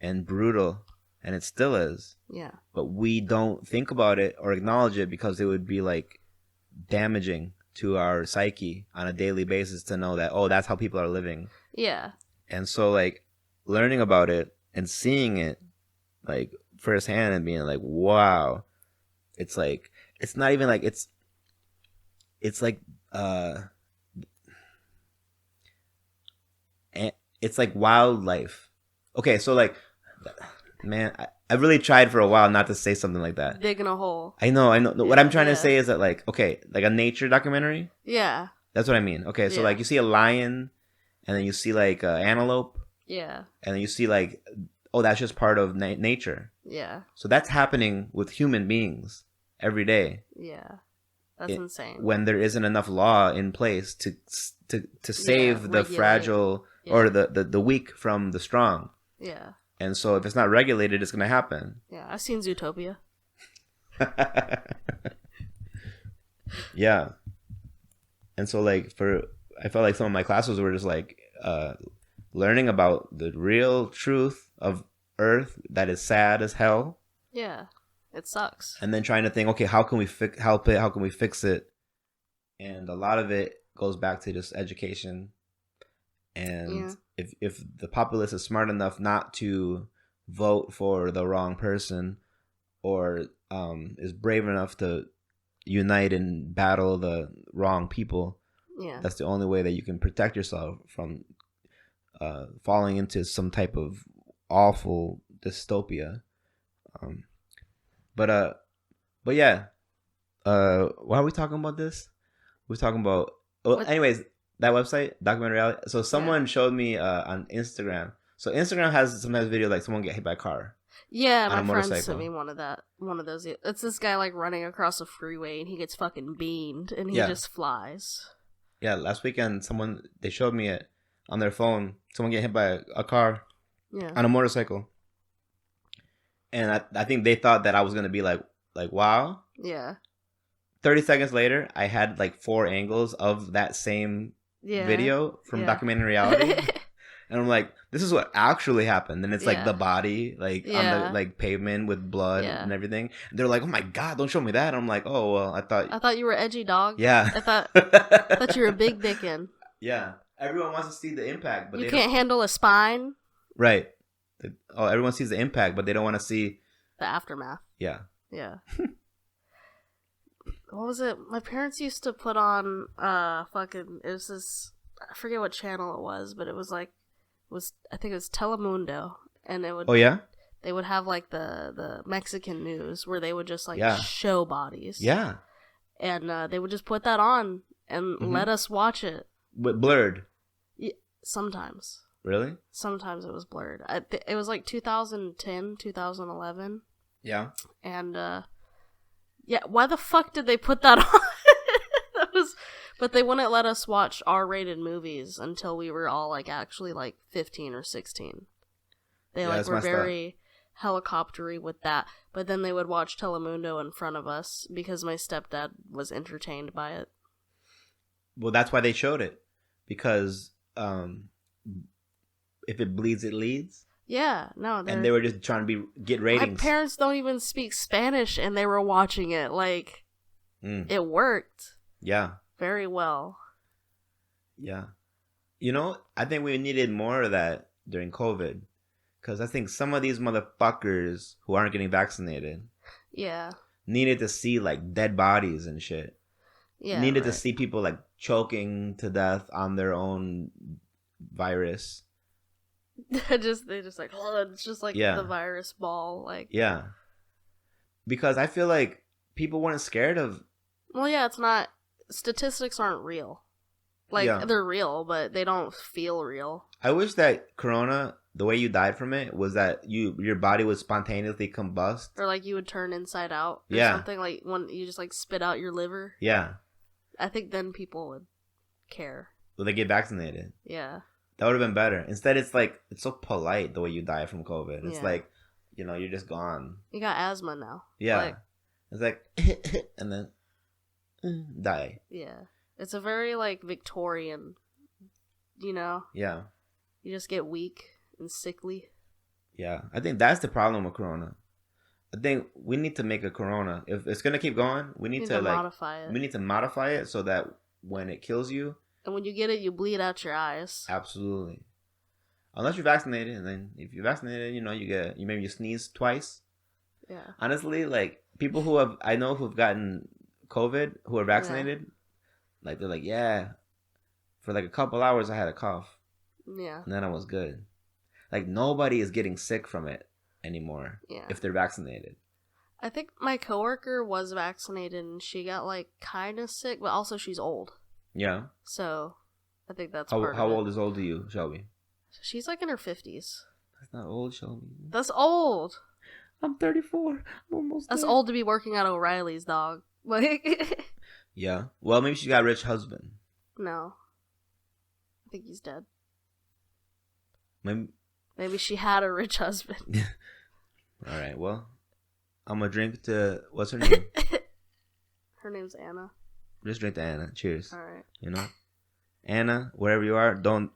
and brutal, and it still is. Yeah. But we don't think about it or acknowledge it because it would be like damaging to our psyche on a daily basis to know that, oh, that's how people are living. Yeah. And so like learning about it and seeing it like firsthand and being like, wow, it's like, it's not even like it's like it's like wildlife. Okay, so like, man, I really tried for a while not to say something like that. Digging a hole. I know. What I'm trying to say is that, like, okay, like a nature documentary. Yeah. That's what I mean. Okay, so like you see a lion, and then you see like antelope. Yeah. And then you see like, oh, that's just part of nature. Yeah. So that's happening with human beings every day. Yeah. That's insane. When there isn't enough law in place to save the fragile or the weak from the strong. Yeah. And so if it's not regulated, it's going to happen. Yeah, I've seen Zootopia. Yeah. And so like I felt like some of my classes were just like learning about the real truth of Earth that is sad as hell. Yeah. It sucks. And then trying to think, okay, how can we help it? How can we fix it? And a lot of it goes back to just education. And if the populace is smart enough not to vote for the wrong person, or is brave enough to unite and battle the wrong people, that's the only way that you can protect yourself from falling into some type of awful dystopia. But yeah, why are we talking about this? We're talking about, anyways, that website, documentary reality. So someone showed me on Instagram. So Instagram has sometimes video like someone get hit by a car. Yeah, my friend sent me one of those. It's this guy like running across a freeway and he gets fucking beamed and he just flies. Yeah, last weekend they showed me it on their phone. Someone get hit by a car on a motorcycle. And I think they thought that I was gonna be like wow. Yeah. 30 seconds later, I had like 4 angles of that same video from documentary reality, and I'm like, this is what actually happened. And it's like the body like on the like pavement with blood and everything. And they're like, oh my god, don't show me that. And I'm like, oh well, I thought you were edgy, dog. Yeah. I thought you were a big dickin'. Yeah. Everyone wants to see the impact, but you can't handle a spine. Right. Oh, everyone sees the impact, but they don't want to see the aftermath. Yeah. Yeah. What was it? My parents used to put on it was this, I forget what channel it was, but it was like I think it was Telemundo, and it would they would have like the Mexican news where they would just like show bodies. Yeah. And they would just put that on and let us watch it. But blurred. Yeah, sometimes. Really? Sometimes it was blurred. It was like 2010, 2011. Yeah. And why the fuck did they put that on? But they wouldn't let us watch R-rated movies until we were all like actually like 15 or 16. They were very helicoptery with that. But then they would watch Telemundo in front of us because my stepdad was entertained by it. Well, that's why they showed it, because if it bleeds, it leads. Yeah, no. And they were just trying to get ratings. My parents don't even speak Spanish, and they were watching it. Like, it worked. Yeah. Very well. Yeah. You know, I think we needed more of that during COVID. Because I think some of these motherfuckers who aren't getting vaccinated Yeah. needed to see, like, dead bodies and shit. Yeah. Needed to right. see people, like, choking to death on their own virus. they just like, oh, it's just like Yeah. the virus ball. Like, Yeah. Because I feel like people weren't scared of... well, yeah, it's not. Statistics aren't real. Like, Yeah. they're real, but they don't feel real. I wish that Corona, the way you died from it, was that your body would spontaneously combust. Or like you would turn inside out. Or Yeah. something like when you just like spit out your liver. Yeah. I think then people would care. Well, they get vaccinated. Yeah. That would have been better. Instead, it's like, it's so polite the way you die from COVID. It's Yeah. like, you know, you're just gone. You got asthma now. Yeah. Like, It's like, and then die. yeah. It's a very like Victorian, you know? Yeah. You just get weak and sickly. Yeah. I think that's the problem with Corona. I think we need to make a Corona. If it's going to keep going, we need You to like, modify it. we need to modify it so that when it kills you, And when you get it, you bleed out your eyes. absolutely. Unless you're vaccinated, and then if you're vaccinated, you know, maybe you sneeze twice. Yeah. Honestly, like people I know who've gotten COVID who are vaccinated, like they're like, yeah, for like a couple hours I had a cough, Yeah. and then I was good. Like nobody is getting sick from it anymore Yeah. if they're vaccinated. I think my coworker was vaccinated and she got like kind of sick, but also she's old. Yeah. So I think that's How part how of it. old is old to you, Shelby? She's like in her 50s. That's not old, Shelby. That's old. I'm 34. I'm almost That's there. old to be working at O'Reilly's, dog. Like, Yeah. Well, maybe she got a rich husband. no. I think he's dead. Maybe. Maybe she had a rich husband. All right. Well, I'm gonna drink to what's her name? Her name's Anna. Just drink to Anna. Cheers. All right. You know, Anna, wherever you are, don't.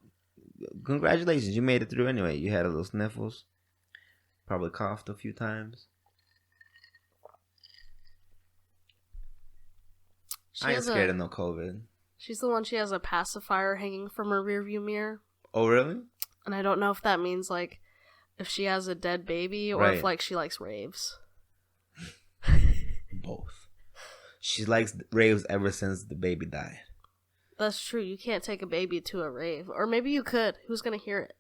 Congratulations, you made it through anyway. You had a little sniffles, probably coughed a few times. I ain't scared of no COVID. She's the one. She has a pacifier hanging from her rearview mirror, Oh really? and I don't know if that means like if she has a dead baby or Right. if like she likes raves. Both. She likes raves ever since the baby died. That's true. You can't take a baby to a rave, or maybe you could. Who's gonna hear it?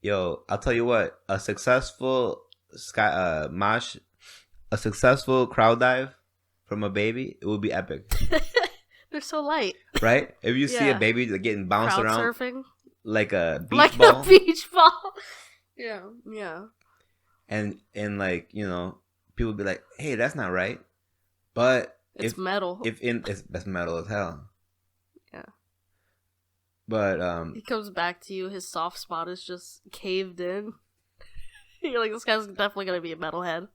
Yo, I'll tell you what. A successful a successful crowd dive from a baby, it would be epic. They're so light. Right? If you see a Yeah. baby getting bounced Crowd around surfing, like a beach like ball, a beach ball. Yeah, yeah. and like, you know, people be like, "Hey, that's not right." But It's metal. that's metal as hell. Yeah. But He comes back to you. His soft spot is just caved in. You're like, this guy's definitely gonna be a metalhead.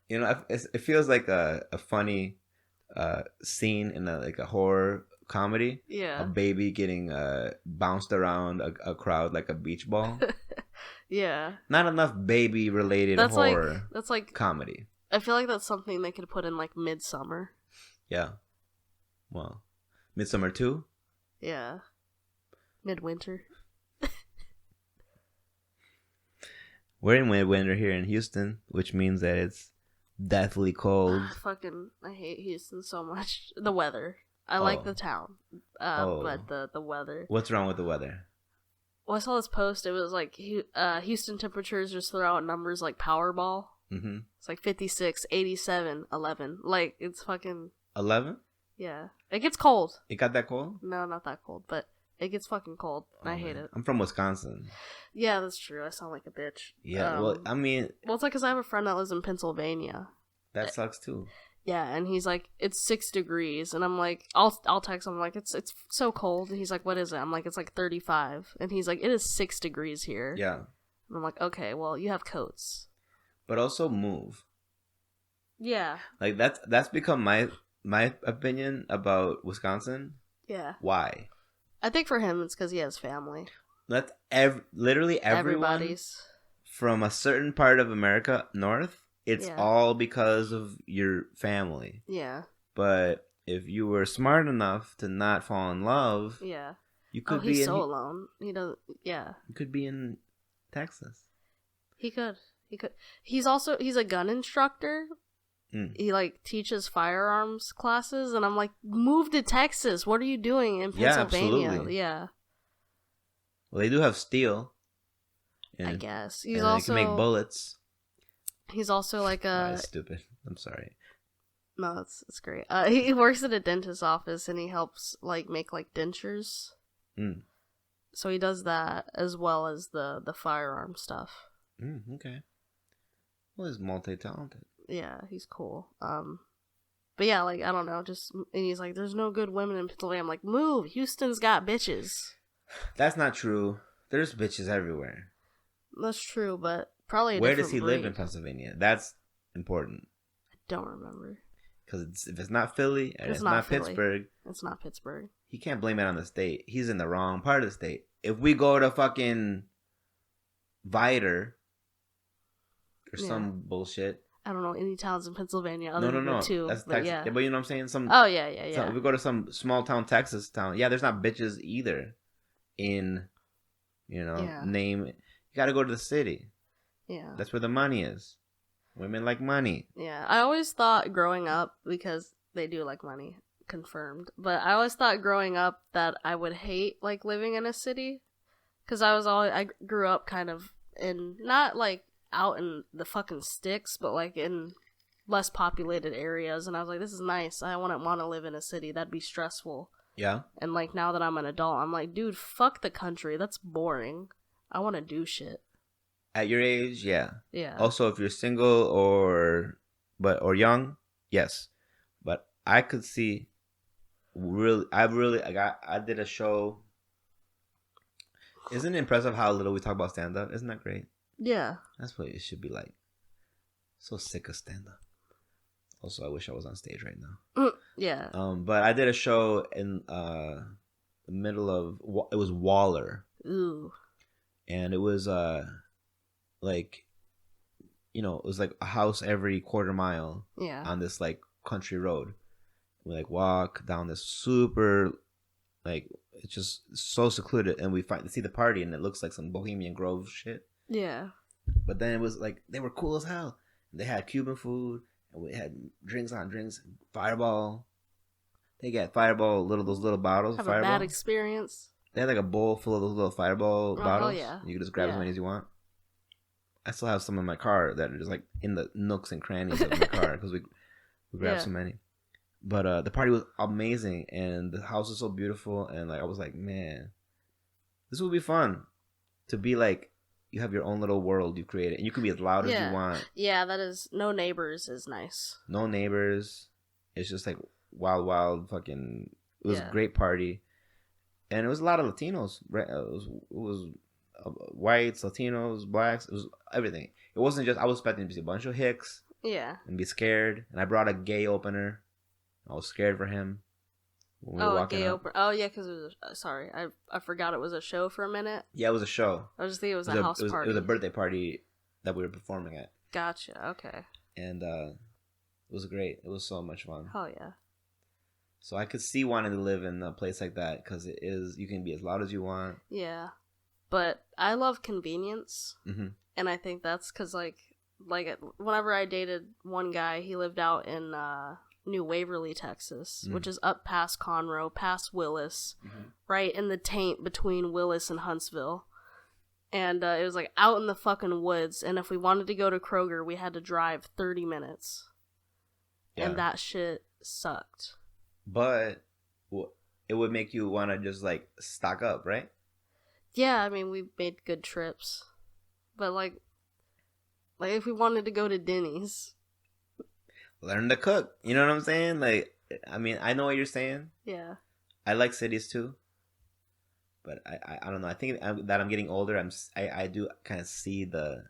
you know, it feels like a funny scene in a horror comedy. Yeah. A baby getting bounced around a crowd like a beach ball. Yeah. Not enough baby related That's horror that's like. comedy. I feel like that's something they could put in like Midsummer. Yeah. Well, Midsummer 2? Yeah. Midwinter. We're in winter here in Houston, which means that it's deathly cold. I hate Houston so much. The weather. I like Oh. the town, Oh. but the weather. What's wrong with the weather? Well, I saw this post. It was like Houston temperatures just throw out numbers like Powerball. Mm-hmm. It's like 56, 87, 11. Like, it's fucking... 11? Yeah. It gets cold. It got that cold? No, not that cold, but it gets fucking cold. I hate man. it. I'm from Wisconsin. Yeah, that's true. I sound like a bitch. Yeah, well, I mean, Well, it's like because I have a friend that lives in Pennsylvania. that sucks too. Yeah, and he's like, it's 6 degrees, and I'm like, I'll text him like, it's so cold, and he's like, what is it? I'm like, it's like 35, and he's like, it is 6 degrees here. Yeah. And I'm like, okay, well, you have coats. But also move. Yeah, Like that's become my opinion about Wisconsin. yeah. Why? I think for him, it's because he has family. Literally everyone Everybody's. from a certain part of America north it's Yeah. all because of your family. Yeah. But if you were smart enough to not fall in love, Yeah. you Oh, could he's be so alone. He doesn't. Yeah. you could be in Texas. He could. He could. He's a gun instructor. Mm. He like teaches firearms classes, and I'm like, move to Texas. What are you doing in Yeah, Pennsylvania? absolutely. Yeah. Well, they do have steel. I guess he's and they can make also bullets. he's also like Oh, a that's stupid. I'm sorry. no, it's great. He works at a dentist's office, and he helps like make like dentures. Mm. So he does that as well as the firearm stuff. Okay. Well, he's multi-talented. Yeah, he's cool. But yeah, like I don't know, just and he's like, "There's no good women in Pennsylvania." I'm like, "Move! Houston's got bitches." That's not true. There's bitches everywhere. That's true, but probably Where does he live in Pennsylvania? That's important. I don't remember. Because if it's not Philly and it's not not Philly. Pittsburgh, It's not Pittsburgh. he can't blame it on the state. He's in the wrong part of the state. If we go to fucking Vider or some bullshit. I don't know any towns in Pennsylvania other than No. the two. That's but Texas. yeah. But you know what I'm saying? Oh yeah. If we go to some small town Texas town, there's not bitches either. In, name. You got to go to the city. Yeah. That's where the money is. Women like money. Yeah. I always thought growing up, because they do like money, confirmed. But I always thought growing up that I would hate like living in a city, because I grew up kind of in not like out in the fucking sticks, but like in less populated areas, and I was like, this is nice. I wouldn't want to live in a city. That'd be stressful. Yeah. And like now that I'm an adult, I'm like, dude, fuck the country. That's boring. I want to do shit. At your age, yeah. Yeah. Also, if you're single or young, yes. But I could see I did a show. Isn't it impressive how little we talk about stand up? Isn't that great? Yeah. That's what it should be like. So sick of stand up. Also, I wish I was on stage right now. Yeah. But I did a show in the middle of it was Waller. Ooh. And it was like, it was like a house every quarter mile. Yeah. On this like country road. We like walk down this super, like, it's just so secluded, and we see the party, and it looks like some Bohemian Grove shit. Yeah. But then it was like they were cool as hell. They had Cuban food, and we had drinks on drinks, Fireball. They got Fireball, those little bottles. Have of Fireball. a bad experience. They had like a bowl full of those little Fireball bottles. Yeah. You could just grab as many as you want. I still have some in my car that are just like in the nooks and crannies of my car because we grabbed so many. But the party was amazing, and the house was so beautiful, and like I was like, man, this would be fun to be like, you have your own little world you created, and you can be as loud as you want. Yeah, that is, no neighbors is nice. No neighbors. It's just like wild fucking. It was a great party, and it was a lot of Latinos. Right? It was whites, Latinos, blacks. It was everything. It wasn't just I was expecting to see a bunch of hicks. Yeah. And be scared, and I brought a gay opener. I was scared for him. When we were walking up. Oh, yeah, because it was sorry, I forgot it was a show for a minute. Yeah, it was a show. I was just thinking it was a house party. It was a birthday party that we were performing at. Gotcha. Okay. And it was great. It was so much fun. Oh yeah. So I could see wanting to live in a place like that because it is. You can be as loud as you want. Yeah, but I love convenience, and I think that's because like whenever I dated one guy, he lived out in New Waverly, Texas, which is up past Conroe, past Willis, right in the taint between Willis and Huntsville. And it was like out in the fucking woods, and if we wanted to go to Kroger, we had to drive 30 minutes. Yeah. And that shit sucked. But it would make you want to just like stock up, right? Yeah, I mean, we made good trips. But like if we wanted to go to Denny's, learn to cook. You know what I'm saying? Like, I mean, I know what you're saying. Yeah. I like cities too. But I don't know. I think that I'm getting older. I do kind of see the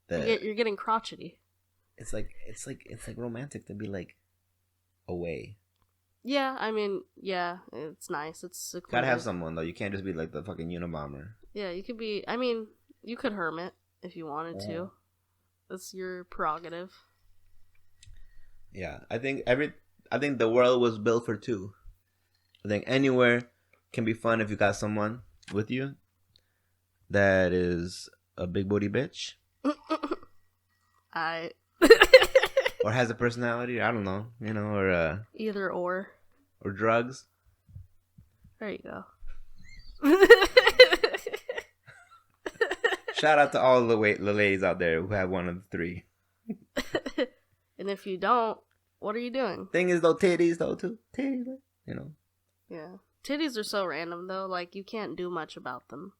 you're getting crotchety. It's like romantic to be like away. Yeah, I mean, yeah, it's nice. It's secluded. Gotta have someone though. You can't just be like the fucking Unabomber. Yeah, you could be. I mean, you could hermit if you wanted to. That's your prerogative. Yeah, I think the world was built for two. I think anywhere can be fun if you got someone with you that is a big booty bitch or has a personality. I don't know, or Either or. or drugs. There you go. Shout out to all the ladies out there who have one of the three. And if you don't, what are you doing? Thing is though, titties though too. Titties, Yeah. Titties are so random though, like you can't do much about them.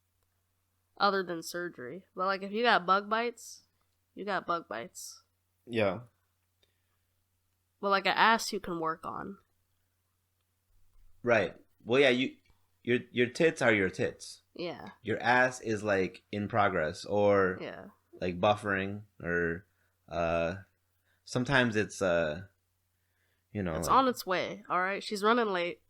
Other than surgery. But like if you got bug bites, you got bug bites. Yeah. But like an ass you can work on. Right. Well, yeah, your tits are your tits. Yeah. Your ass is like in progress or Yeah. like buffering or sometimes it's It's on its way, alright? She's running late.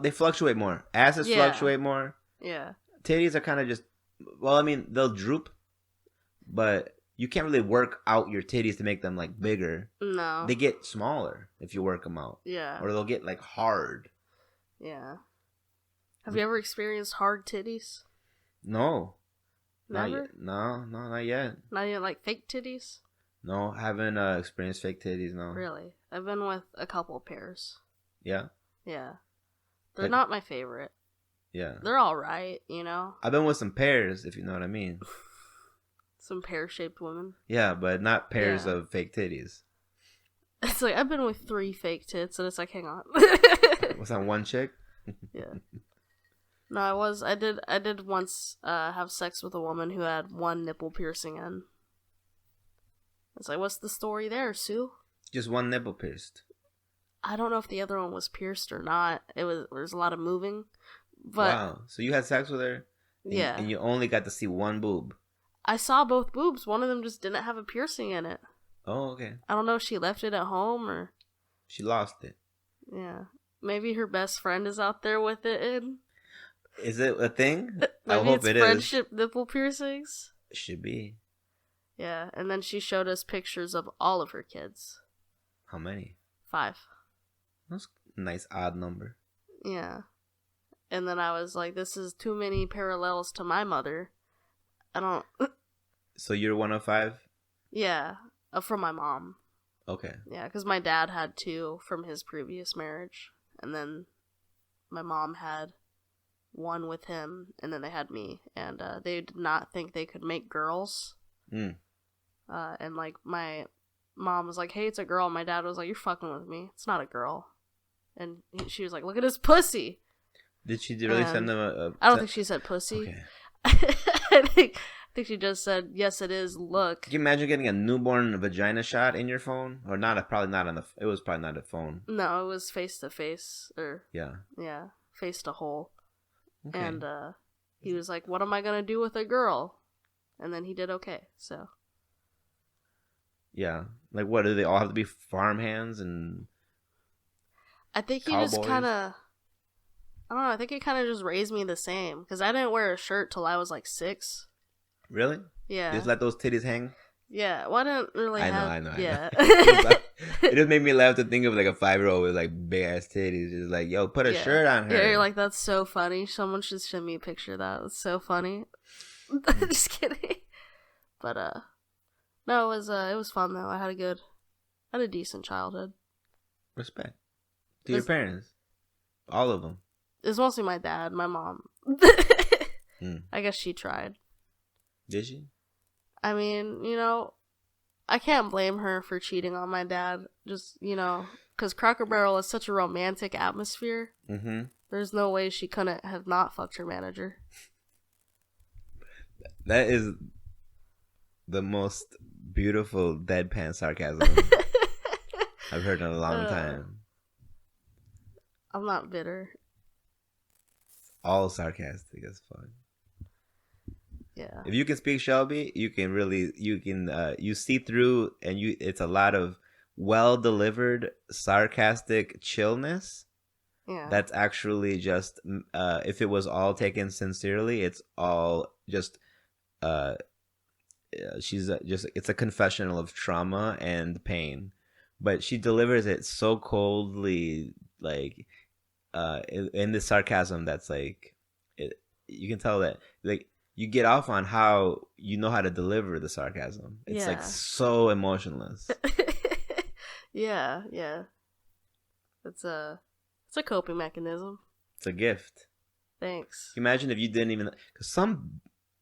they fluctuate more. Asses Yeah. fluctuate more. Yeah. Titties are kind of just, well, I mean, they'll droop, but you can't really work out your titties to make them like bigger. No. They get smaller if you work them out. Yeah. Or they'll get like hard. Yeah. Have you ever experienced hard titties? No. Not Never? yet. No, not yet. Not even like fake titties? No, haven't experienced fake titties, no. Really? I've been with a couple pairs. Yeah? Yeah. They're Like- not my favorite. Yeah. They're alright, you know? I've been with some pairs, if you know what I mean. Some pear-shaped women. Yeah, but not pairs Yeah. of fake titties. It's like, I've been with 3 fake tits, and it's like, hang on. Was that one chick? Yeah. No, I did once have sex with a woman who had 1 nipple piercing in. It's like, what's the story there, Sue? Just one nipple pierced. I don't know if the other one was pierced or not. There was a lot of moving. But Wow. So you had sex with her? yeah. And you only got to see one boob. I saw both boobs. One of them just didn't have a piercing in it. Oh, okay. I don't know if she left it at home or... She lost it. Yeah. Maybe her best friend is out there with it in. Is it a thing? I Maybe hope it's it is. friendship nipple piercings. It should be. Yeah, and then she showed us pictures of all of her kids. How many? 5. That's a nice odd number. Yeah. And then I was like, this is too many parallels to my mother. I don't... So you're one of 5? Yeah, from my mom. Okay. Yeah, because my dad had 2 from his previous marriage. And then my mom had 1 with him, and then they had me. And they did not think they could make girls. Mm. And like my mom was like, hey, it's a girl. My dad was like, you're fucking with me. It's not a girl. And she was like, look at his pussy. Did she really send them a I don't think she said pussy. Okay. I think she just said, yes, it is. Look. Can you imagine getting a newborn vagina shot in your phone? Or not? Probably not on the... It was probably not a phone. No, it was face to face. Or, Yeah. yeah, face to hole. Okay. And he was like, what am I going to do with a girl? And then he did okay, so. Yeah. Like, what? Do they all have to be farmhands and... I think he Cowboys? just kind of... I don't know, I think he kind of just raised me the same. Because I didn't wear a shirt till I was like 6. Really? Yeah. Just let those titties hang? Yeah, well, I didn't really I know. Yeah. It just made me laugh to think of like a 5-year-old with like big ass titties. Just like, yo, put a Yeah. shirt on her. Yeah, you're like, that's so funny. Someone should send me a picture of that. That's so funny. Just kidding. But no, it was fun though. I had a decent childhood. Respect to your parents, all of them. It was mostly my dad, my mom. I guess she tried. Did she? I mean, I can't blame her for cheating on my dad. Just, because Cracker Barrel is such a romantic atmosphere. Mm-hmm. There's no way she couldn't have not fucked her manager. That is the most beautiful deadpan sarcasm I've heard in a long time. I'm not bitter. All sarcastic as fuck. Yeah. If you can speak Shelby, you see through, and it's a lot of well delivered sarcastic chillness. Yeah. That's actually just if it was all taken sincerely, it's all just she's just it's a confessional of trauma and pain, but she delivers it so coldly, like in this sarcasm that's like you can tell that like you get off on how you know how to deliver the sarcasm. It's like so emotionless. Yeah. It's a coping mechanism. It's a gift. Thanks. Imagine if you didn't even, because some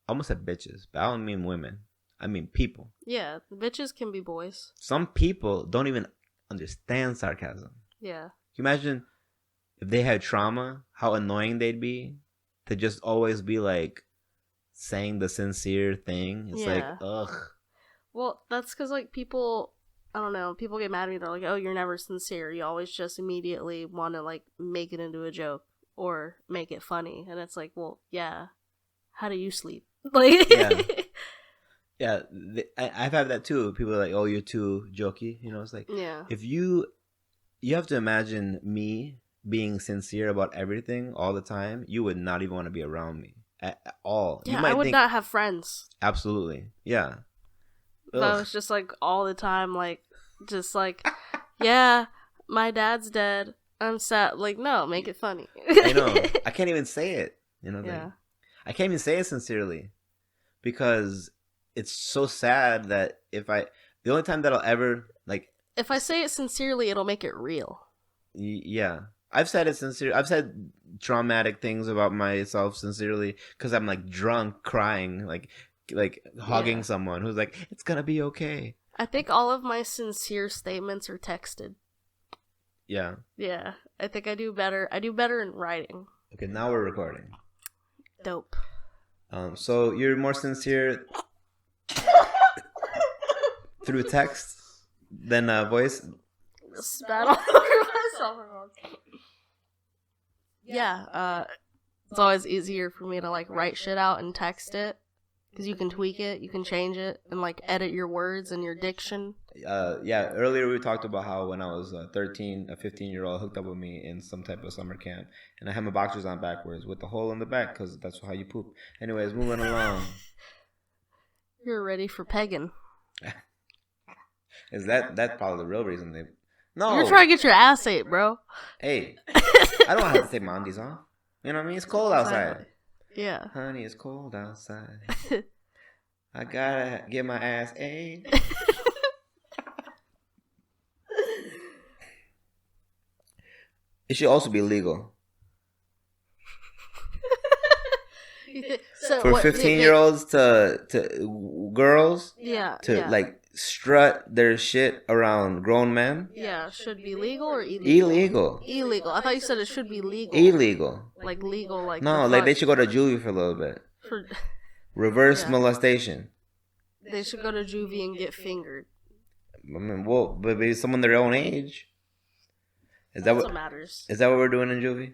almost said bitches, but I don't mean women. I mean people. Yeah, bitches can be boys. Some people don't even understand sarcasm. Yeah. Can you imagine if they had trauma, how annoying they'd be to just always be like saying the sincere thing. It's like, ugh. Well, that's because like people, I don't know, people get mad at me. They're like, oh, you're never sincere. You always just immediately want to like make it into a joke or make it funny. And it's like, well, yeah. How do you sleep? Like, yeah. I've had that too. People are like, oh, you're too jokey. You know, it's like, if you have to imagine me being sincere about everything all the time, you would not even want to be around me at all. Yeah, you might I would not have friends. Absolutely. Yeah. That was just like all the time, like, just like, yeah, my dad's dead. I'm sad. Like, no, make it funny. I know. I can't even say it. You know, yeah. I can't even say it sincerely because it's so sad that the only time that I'll ever, like, if I say it sincerely, it'll make it real. Yeah. I've said it sincerely. I've said traumatic things about myself sincerely because I'm like drunk, crying, like hugging someone who's like, it's gonna be okay. I think all of my sincere statements are texted. Yeah. Yeah. I think I do better. I do better in writing. Okay, now we're recording. Dope. So you're more sincere through text than voice? Spat all over myself. Yeah, it's always easier for me to like write shit out and text it because you can tweak it, you can change it, and like edit your words and your diction. Earlier we talked about how when I was 13, a 15-year-old hooked up with me in some type of summer camp, and I had my boxers on backwards with the hole in the back because that's how you poop. Anyways, moving along. You're ready for pegging. Is that's probably the real reason they? No, you're trying to get your ass ate, bro. Hey, I don't have to take my undies off. You know what I mean? It's cold outside. Yeah. Honey, it's cold outside. I gotta get my ass ate. It should also be legal. So for 15-year-olds to girls to like strut their shit around grown men. Yeah, should be legal or illegal? Illegal. I thought you said it should be legal. Illegal. Like legal, like no, like they should go to juvie for a little bit. Reverse molestation. They should go to juvie and get fingered. I mean, well, but maybe someone their own age. Is that what matters? Is that what we're doing in juvie?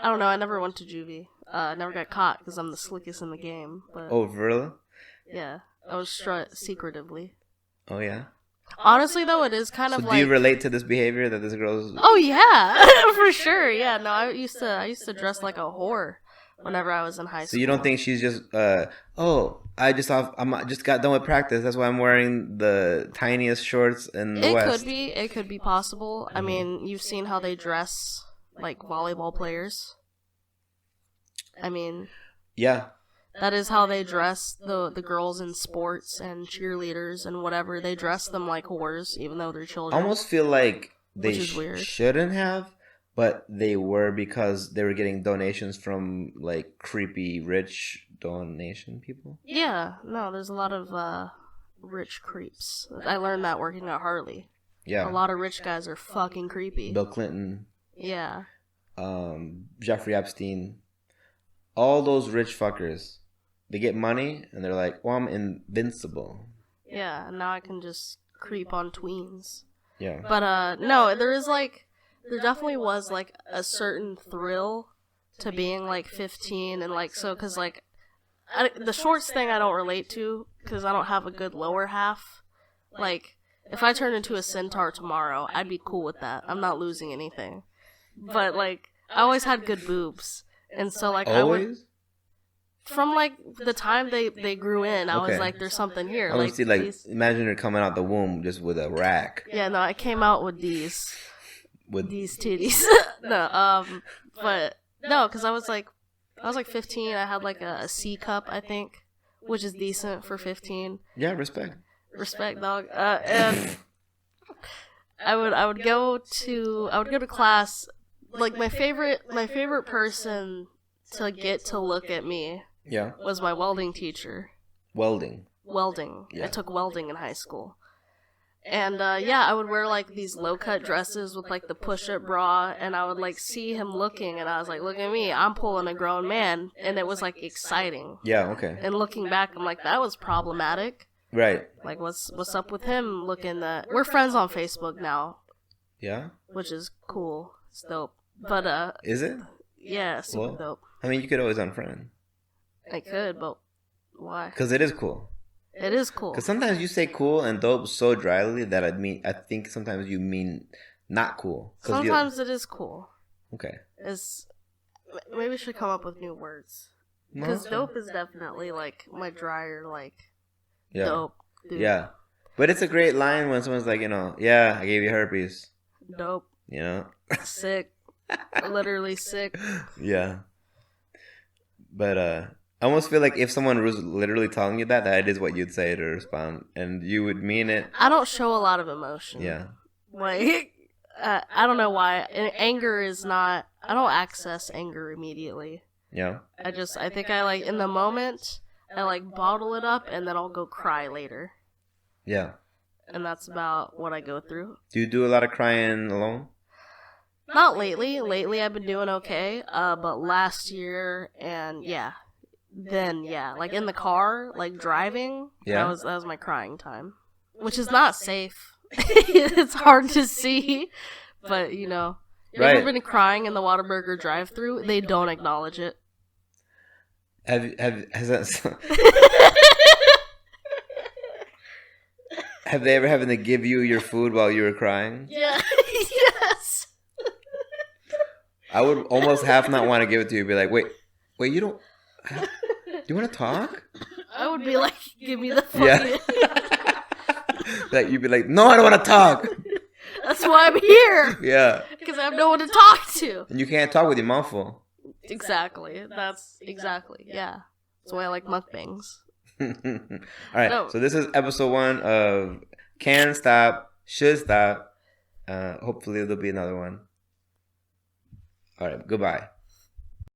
I don't know. I never went to juvie. I never got caught because I'm the slickest in the game. But oh, really? Yeah, I was strut secretively. Oh yeah. Honestly, though, it is kind of like. Do you relate to this behavior that this girl's? Oh yeah, for sure. Yeah, no, I used to dress like a whore whenever I was in high school. So you don't think she's just I just got done with practice. That's why I'm wearing the tiniest shorts in the West. It could be possible. I mean, you've seen how they dress like volleyball players. I mean, yeah. That is how they dress the girls in sports and cheerleaders and whatever. They dress them like whores, even though they're children. I almost feel like they shouldn't have, but they were because they were getting donations from like creepy rich donation people. Yeah, no, there's a lot of rich creeps. I learned that working at Harley. Yeah, a lot of rich guys are fucking creepy. Bill Clinton. Yeah. Jeffrey Epstein. All those rich fuckers. They get money, and they're like, well, I'm invincible. Yeah, and now I can just creep on tweens. Yeah. But, no, there definitely was, like, a certain thrill to being, like, 15, and, like, so, because, like, the shorts thing I don't relate to, because I don't have a good lower half. Like, if I turned into a centaur tomorrow, I'd be cool with that. I'm not losing anything. But, like, I always had good boobs, and so, like, always? from like the time they grew in, I was Okay. like, there's something here. I want to see like these- imagine her coming out the womb just with a rack yeah, no, I came out with these with titties. No, but no, because I was like 15. I had like a C cup, I think, which is decent for 15. yeah, respect. Respect, dog. And I would go to class. Like my favorite person to get to look at me Yeah, was my welding teacher. welding. Welding. Yeah. I took welding in high school. And yeah, I would wear like these low cut dresses with like the push up bra, and I would like see him looking, and I was like, look at me, I'm pulling a grown man, and it was like exciting. Yeah, okay, And looking back, I'm like, that was problematic. right. Like, what's up with him looking that? We're friends on Facebook now, Yeah, which is cool. It's dope. But is it? yeah, super Well, dope. I mean, you could always unfriend I could, but why? because it is cool. It is cool. Because sometimes you say cool and dope so dryly that I think sometimes you mean not cool. Sometimes it is cool. Okay. Maybe we should come up with new words. Because dope is definitely like my drier, like Yeah. dope. Dude. Yeah. But it's a great line when someone's like, yeah, I gave you herpes. Dope. Sick. Literally sick. Yeah. But I almost feel like if someone was literally telling you that is what you'd say to respond, and you would mean it. I don't show a lot of emotion. Yeah. Like, I don't know why. Anger is not. I don't access anger immediately. Yeah. I think I like in the moment. I like bottle it up and then I'll go cry later. Yeah. And that's about what I go through. Do you do a lot of crying alone? Not lately. Lately I've been doing okay. But last year and yeah. Then yeah, like in the car, like driving, Yeah. that was my crying time. Which is not safe. It's hard to see. But you know. You've Right. ever been crying in the Whataburger drive thru? They don't acknowledge it. Has that, have they ever having to give you your food while you were crying? Yeah. Yes. I would almost half not want to give it to you. Be like, wait, you don't. Do you want to talk? I would be like, give me the fucking. Yeah. Like you'd be like, no, I don't want to talk. That's why I'm here. Yeah. Because I have no one to talk to. And you can't talk with your mouth full. Exactly. That's exactly. Yeah. That's why I like mukbangs. All right. No. So this is episode 1 of Can Stop, Should Stop. Hopefully there'll be another one. All right. Goodbye.